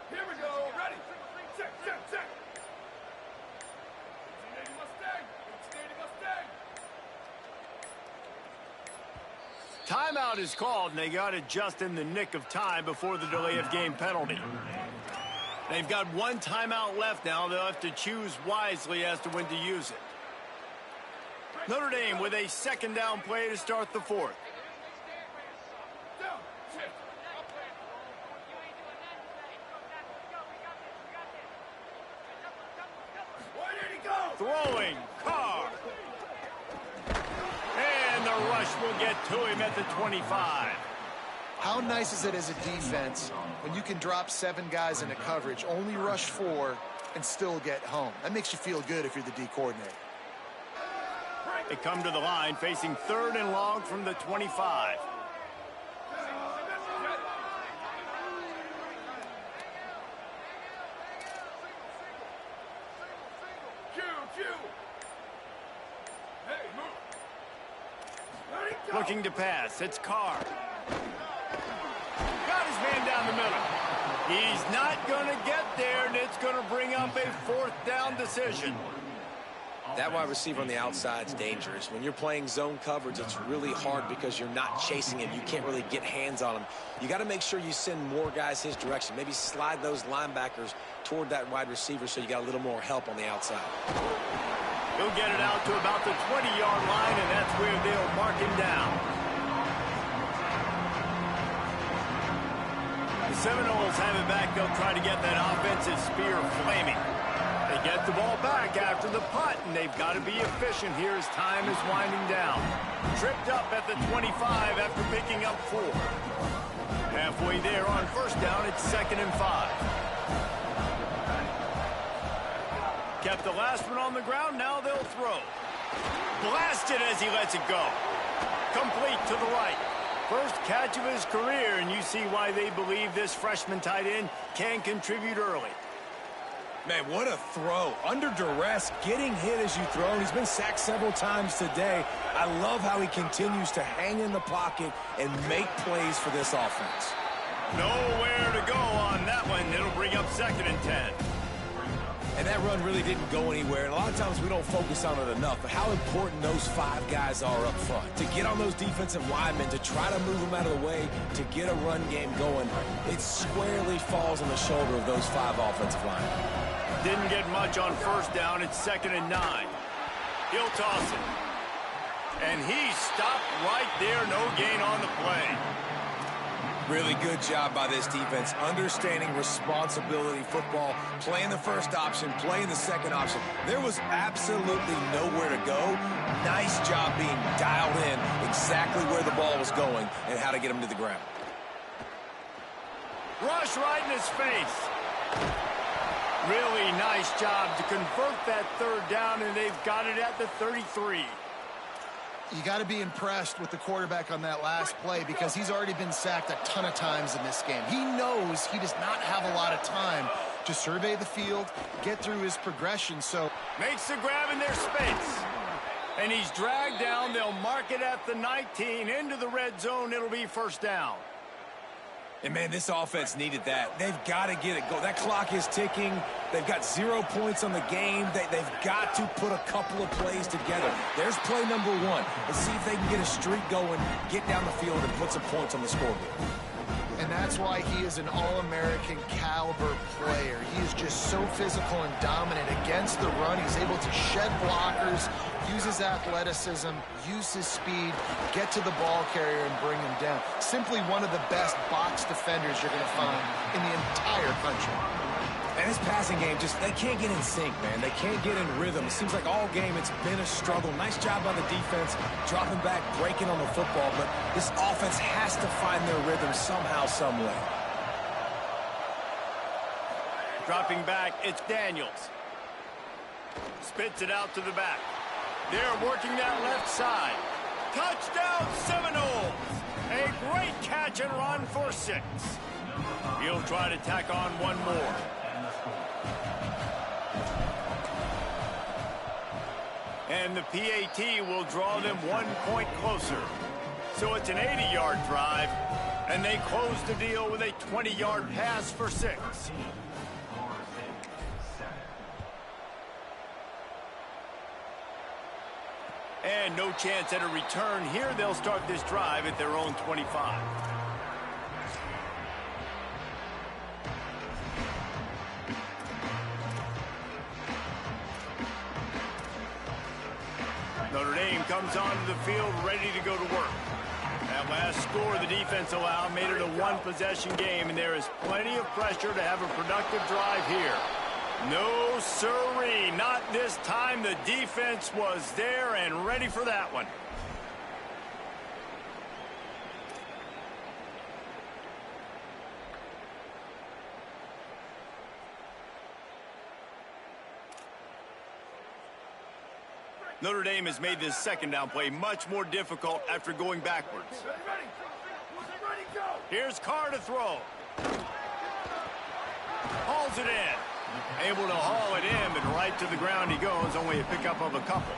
Here we go. Ready. Check, check, check. Timeout is called, and they got it just in the nick of time before the delay of game penalty. They've got 1 timeout left now. They'll have to choose wisely as to when to use it. Notre Dame with a 2nd down play to start the 4th. Throwing, Carr. And the rush will get to him at the 25. How nice is it as a defense when you can drop 7 guys into coverage, only rush 4, and still get home? That makes you feel good if you're the D coordinator. They come to the line facing 3rd and long from the 25. Looking to pass. It's Carr. Got his man down the middle. He's not going to get there, and it's going to bring up a 4th down decision. That wide receiver on the outside is dangerous. When you're playing zone coverage, it's really hard because you're not chasing him. You can't really get hands on him. You got to make sure you send more guys his direction. Maybe slide those linebackers toward that wide receiver so you got a little more help on the outside. He'll get it out to about the 20-yard line, and that's where they'll mark him down. The Seminoles have it back. They'll try to get that offensive spear flaming. They get the ball back after the punt, and they've got to be efficient here as time is winding down. Tripped up at the 25 after picking up 4. Halfway there on 1st down, it's 2nd and 5. Kept the last one on the ground, now they'll throw. Blasted as he lets it go. Complete to the right. First catch of his career, and you see why they believe this freshman tight end can contribute early. Man, what a throw. Under duress, getting hit as you throw. He's been sacked several times today. I love how he continues to hang in the pocket and make plays for this offense. Nowhere to go on that one. It'll bring up 2nd and 10. And that run really didn't go anywhere. And a lot of times we don't focus on it enough. But how important those 5 guys are up front. To get on those defensive linemen, to try to move them out of the way, to get a run game going, it squarely falls on the shoulder of those 5 offensive linemen. Didn't get much on 1st down. It's 2nd and 9. He'll toss it. And he stopped right there. No gain on the play. Really good job by this defense, understanding responsibility football, playing the first option, playing the second option. There was absolutely nowhere to go. Nice job being dialed in exactly where the ball was going and how to get him to the ground. Rush right in his face. Really nice job to convert that third down, and they've got it at the 33. You got to be impressed with the quarterback on that last play because he's already been sacked a ton of times in this game. He knows he does not have a lot of time to survey the field, get through his progression. So makes the grab in their space. And he's dragged down. They'll mark it at the 19. Into the red zone. It'll be first down. And, man, this offense needed that. They've got to get it go. That clock is ticking. They've got 0 points on the game. They've got to put a couple of plays together. There's play number 1. Let's see if they can get a streak going, get down the field, and put some points on the scoreboard. And that's why he is an All-American caliber player. He is just so physical and dominant against the run. He's able to shed blockers, use his athleticism, use his speed, get to the ball carrier and bring him down. Simply one of the best box defenders you're going to find in the entire country. And his passing game, they can't get in sync, man. They can't get in rhythm. It seems like all game it's been a struggle. Nice job by the defense, dropping back, breaking on the football, but this offense has to find their rhythm somehow, some way. Dropping back, it's Daniels. Spits it out to the back. They're working that left side. Touchdown Seminoles! A great catch and run for 6. He'll try to tack on one more. And the PAT will draw them 1 point closer. So it's an 80-yard drive, and they close the deal with a 20-yard pass for 6. And no chance at a return here. They'll start this drive at their own 25. Notre Dame comes onto the field ready to go to work. That last score the defense allowed made it a one-possession game, and there is plenty of pressure to have a productive drive here. No sirree, not this time. The defense was there and ready for that one. Notre Dame has made this second down play much more difficult after going backwards. Here's Carr to throw. Hauls it in. Able to haul it in, but right to the ground he goes. Only a pickup of a couple.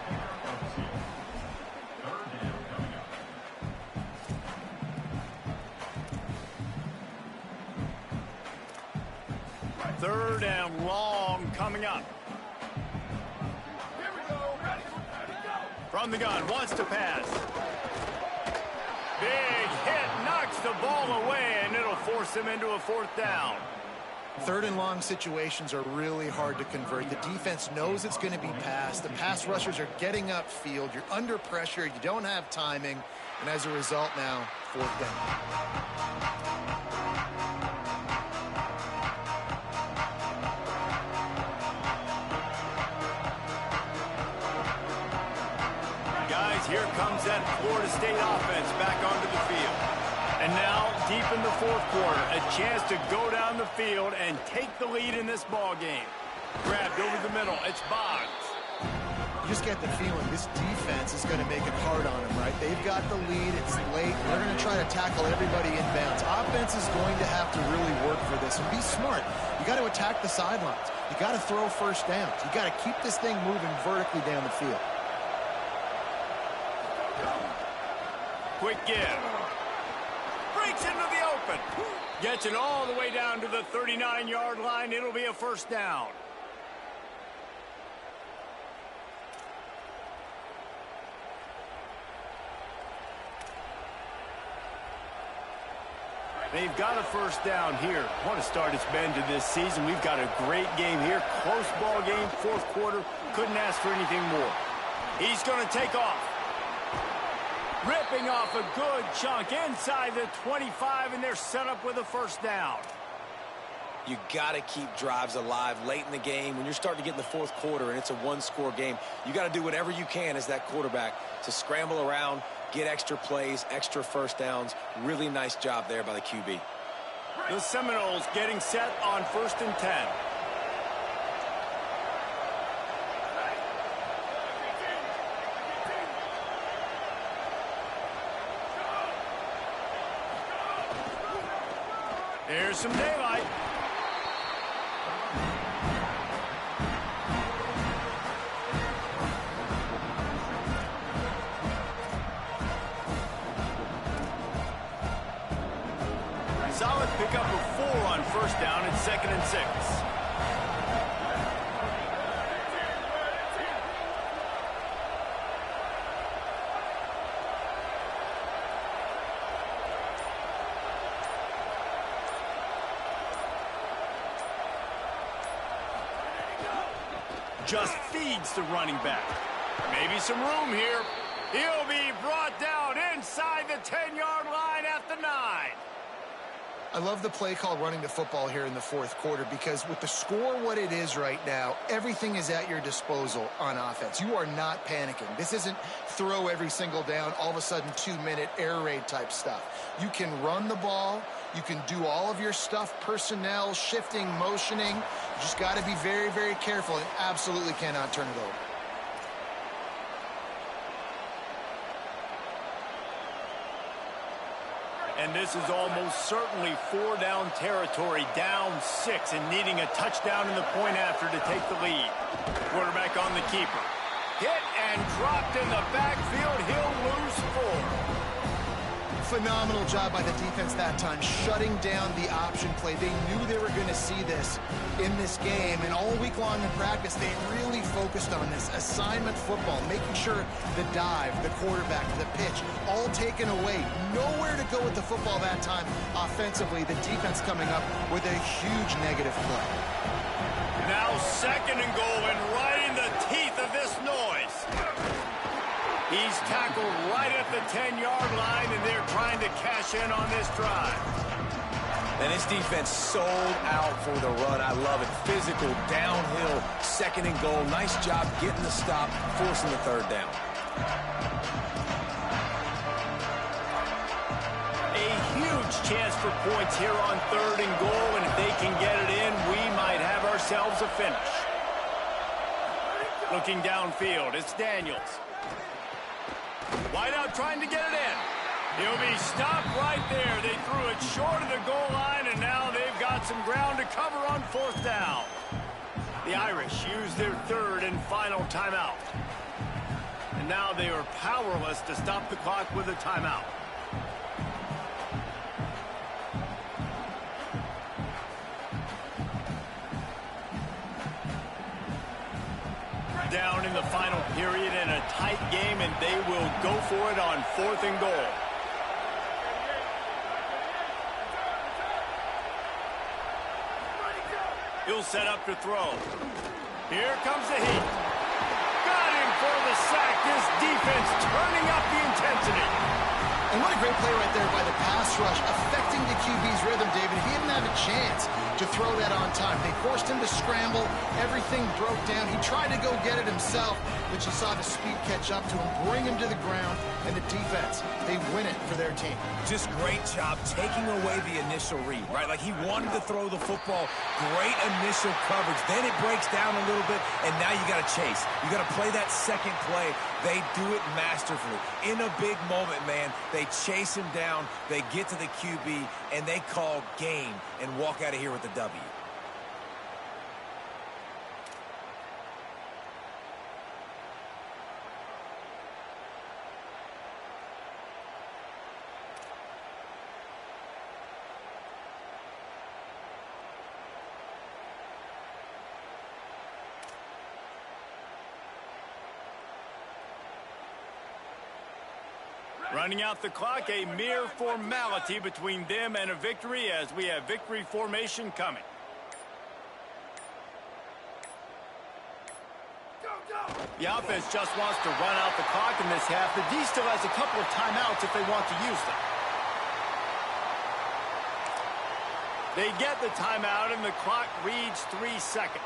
Third and long coming up. From the gun, wants to pass. Big hit, knocks the ball away, and it'll force him into a 4th down. Third and long situations are really hard to convert. The defense knows it's going to be passed. The pass rushers are getting upfield. You're under pressure. You don't have timing. And as a result now, 4th down. Here comes that Florida State offense back onto the field. And now, deep in the 4th quarter, a chance to go down the field and take the lead in this ball game. Grabbed over the middle. It's Boggs. You just get the feeling this defense is going to make it hard on them, right? They've got the lead. It's late. They're going to try to tackle everybody inbounds. Offense is going to have to really work for this and be smart. You got to attack the sidelines. You got to throw first downs. You got to keep this thing moving vertically down the field. Quick give. Breaks into the open. Gets it all the way down to the 39-yard line. It'll be a 1st down. They've got a 1st down here. What a start it's been to this season. We've got a great game here. Close ball game, 4th quarter. Couldn't ask for anything more. He's going to take off. Ripping off a good chunk inside the 25, and they're set up with a 1st down. You got to keep drives alive late in the game. When you're starting to get in the 4th quarter and it's a 1-score game, you got to do whatever you can as that quarterback to scramble around, get extra plays, extra 1st downs. Really nice job there by the QB. The Seminoles getting set on 1st and 10. Here's some daylight. Solid pickup of 4 on 1st down and 2nd and 6. Just feeds the running back. Maybe some room here. He'll be brought down inside the 10-yard line at the 9. I love the play call running the football here in the 4th quarter because with the score what it is right now, everything is at your disposal on offense. You are not panicking. This isn't throw every single down, all of a sudden 2-minute air raid type stuff. You can run the ball. You can do all of your stuff, personnel, shifting, motioning. You just got to be very, very careful and absolutely cannot turn it over. And this is almost certainly 4-down territory, down 6, and needing a touchdown in the point after to take the lead. Quarterback on the keeper. Hit and dropped in the backfield. He'll lose 4. Phenomenal job by the defense that time, shutting down the option play. They knew they were going to see this in this game, and all week long in practice, they really focused on this assignment football, making sure the dive, the quarterback, the pitch, all taken away. Nowhere to go with the football that time offensively. The defense coming up with a huge negative play. Now 2nd and goal, and right in the teeth of this noise. He's tackled right at the 10-yard line, and they're trying to cash in on this drive. And his defense sold out for the run. I love it. Physical, downhill, 2nd and goal. Nice job getting the stop, forcing the 3rd down. A huge chance for points here on 3rd and goal, and if they can get it in, we might have ourselves a finish. Looking downfield, it's Daniels. Wideout trying to get it in. He'll be stopped right there. They threw it short of the goal line, and now they've got some ground to cover on 4th down. The Irish use their 3rd and final timeout. And now they are powerless to stop the clock with a timeout. Down in the final period in a tight game, and they will go for it on 4th and goal. He'll set up to throw. Here comes the heat. Got him for the sack. This defense turning up the intensity. And what a great play right there by the pass rush, affecting the QB's rhythm, David. He didn't have a chance to throw that on time. They forced him to scramble. Everything broke down. He tried to go get it himself, but you saw the speed catch up to him, bring him to the ground, and the defense, they win it for their team. Just great job taking away the initial read, right? Like he wanted to throw the football. Great initial coverage. Then it breaks down a little bit, and now you got to chase. You got to play that second play. They do it masterfully. In a big moment, man, they chase him down, they get to the QB, and they call game and walk out of here with the W. Running out the clock, a mere formality between them and a victory as we have victory formation coming. The offense just wants to run out the clock in this half. The D still has a couple of timeouts if they want to use them. They get the timeout, and the clock reads 3 seconds.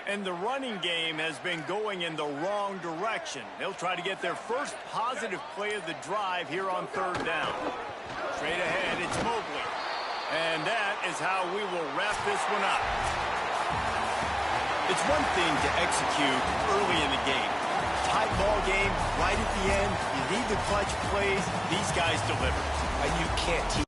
And the running game has been going in the wrong direction. They'll try to get their first positive play of the drive here on third down. Straight ahead, it's Mobley. And that is how we will wrap this one up. It's one thing to execute early in the game. Tight ball game, right at the end, you need the clutch plays. These guys deliver. And you can't teach.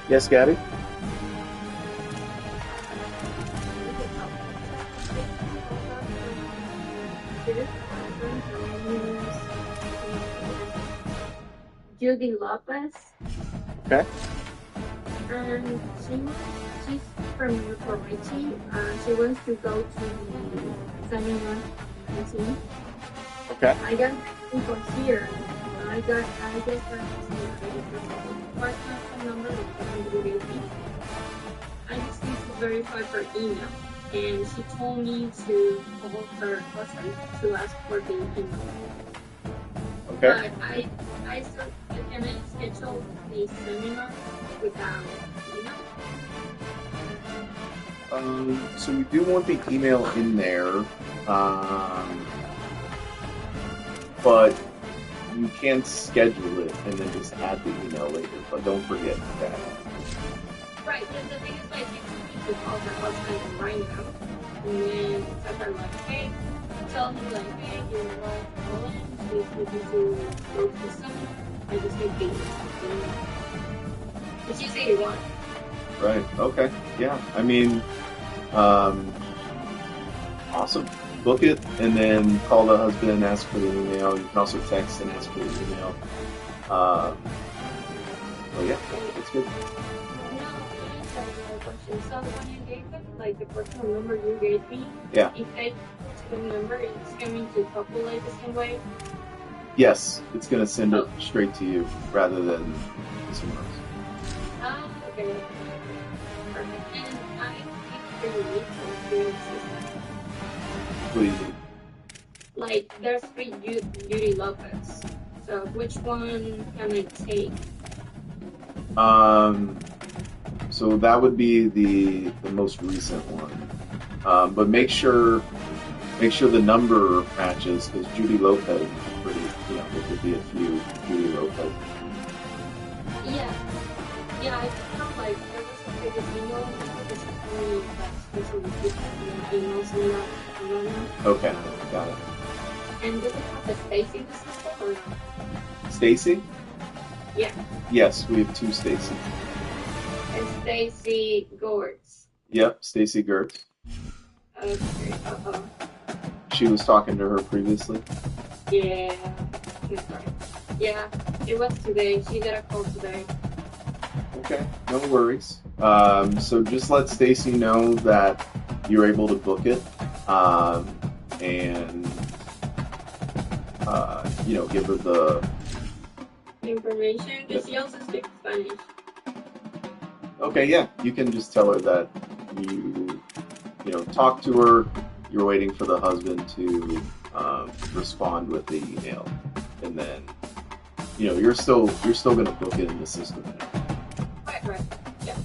Yes, Gabby? Judy Lopez, Okay. and she's from Newport Richie. She wants to go to the seminar team. Okay. I got info here. I guess her personal number is I just need to verify her email, and she told me to call her husband to ask for the email. Okay. But I still can I schedule the seminar without email? So we do want the email in there, but you can schedule it and then just add the email later. But don't forget that. Right. The thing is, like, you need to call her husband right now, and then tell her like, hey, tell him like, hey, you're not calling. Please need you to go to the seminar. I just need the email. But she's 81. Right. Okay. Yeah. I mean, awesome. Book it and then call the husband and ask for the email. You can also text and ask for the email. Well, yeah, it's good. So when you gave them like the personal number you gave me, Yeah. if they to the number, it's going to populate the same way. Yes, it's going to send it straight to you rather than somewhere else. Ah, okay. Perfect. And I think they need to experience this. What do you mean? Like, there's three Beauty Lopez. So which one can I take? So that would be the most recent one. But make sure the number matches because Judy Lopez is pretty. There could be a few Judy Lopez. Yeah. Yeah, I felt like there was a previous email because only like special emails and not. Okay, got it. And does it have a Stacy in the system or not? Stacy? Yeah. Yes, we have two Stacy. And Stacy Gortz. Yep, Stacy Gertz. Okay. She was talking to her previously. Yeah. That's right. Yeah, it was today. She got a call today. Okay, no worries. So just let Stacy know that you're able to book it, and give her the information because she also speaks Spanish. Okay, yeah, you can just tell her that you talk to her. You're waiting for the husband to respond with the email, and then you're still gonna book it in the system. Right. Yeah.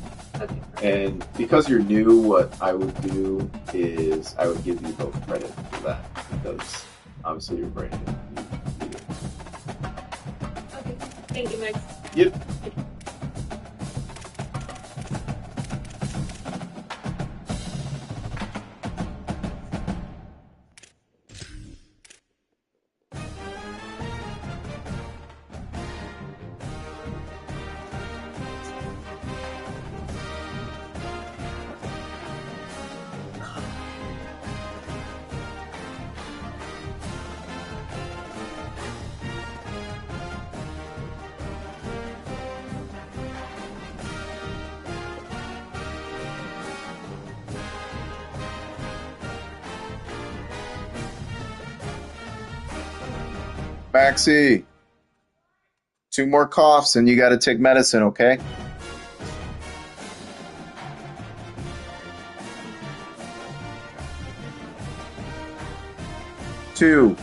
Okay. And because you're new, what I would do is I would give you both credit for that because obviously you're brand new. Okay. Thank you, Max. Yep. Maxie, 2 more coughs and you got to take medicine, okay? 2.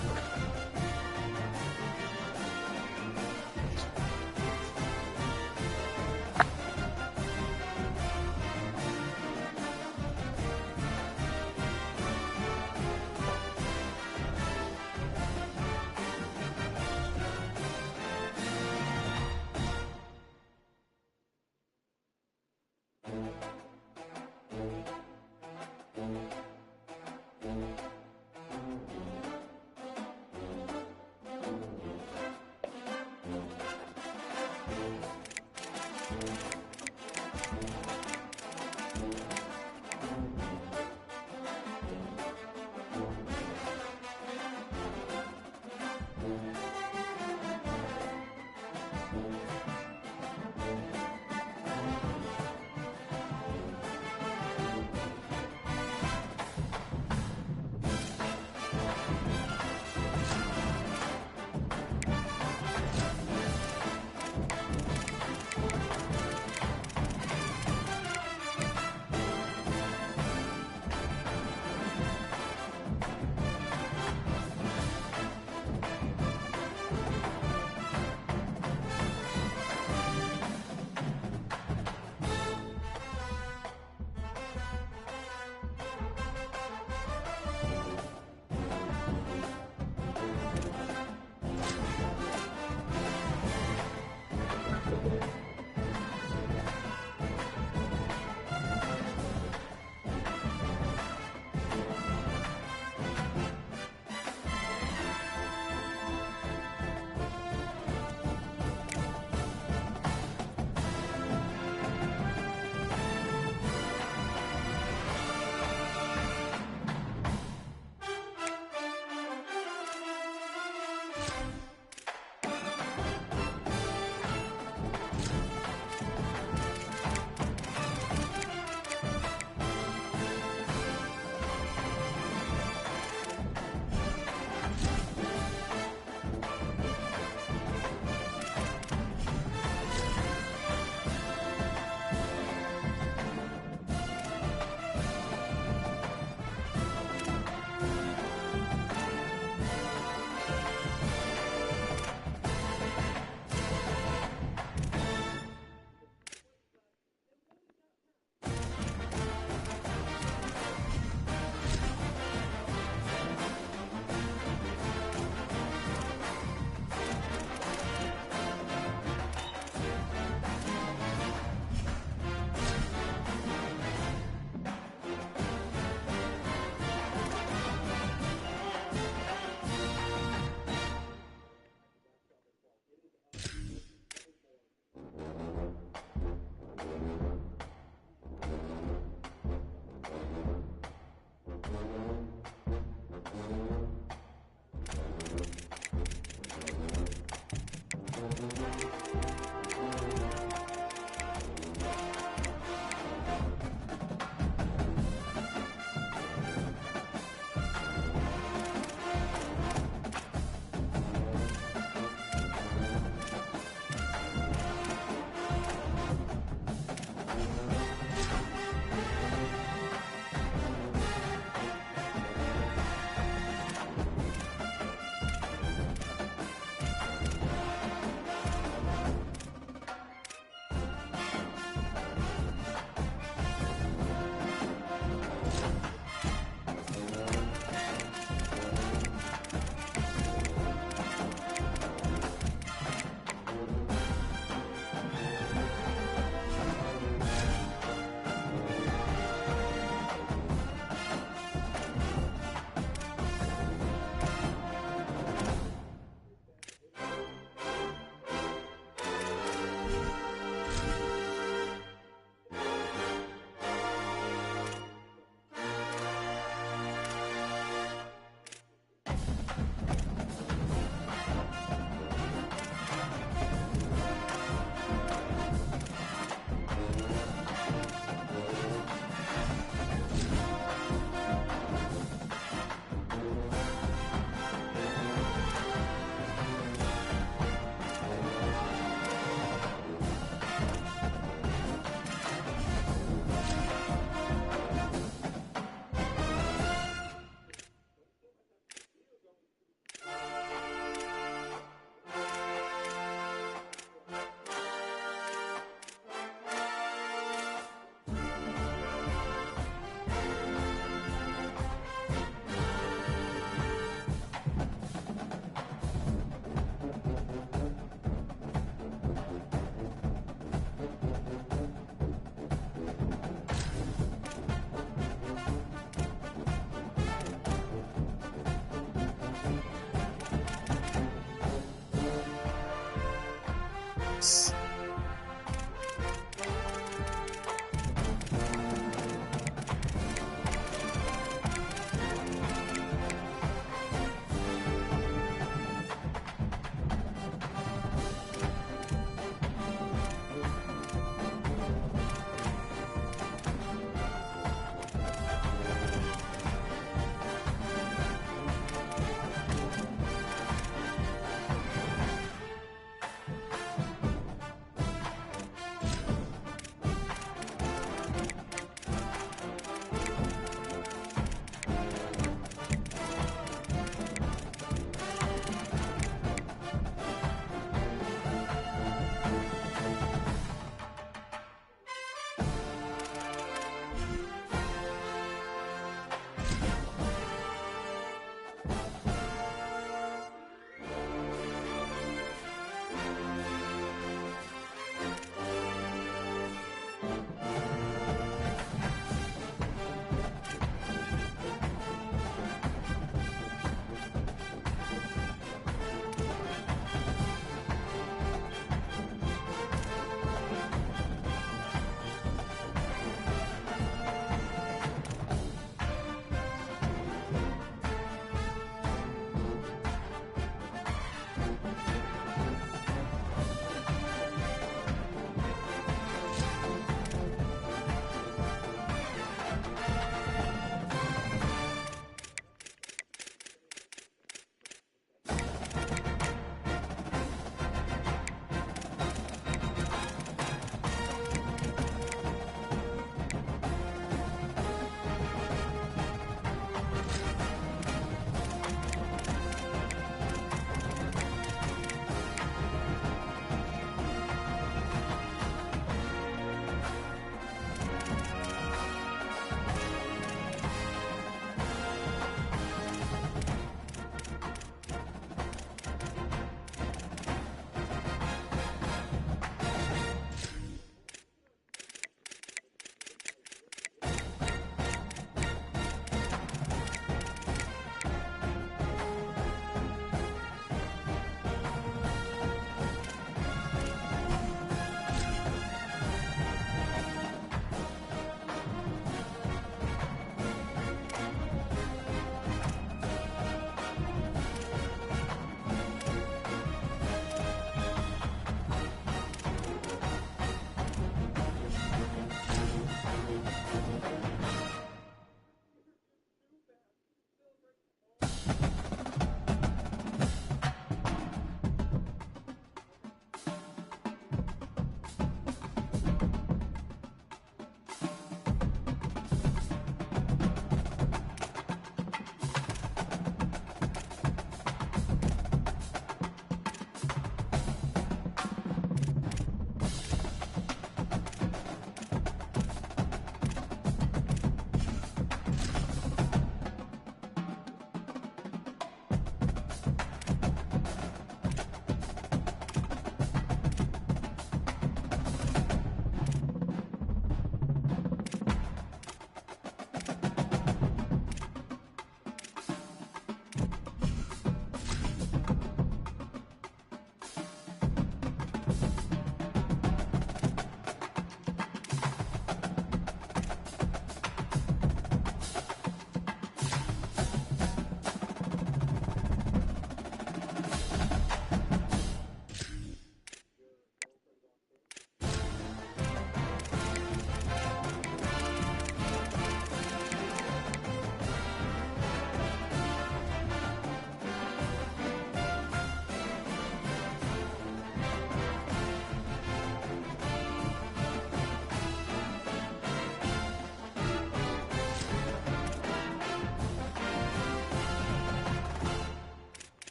Sports.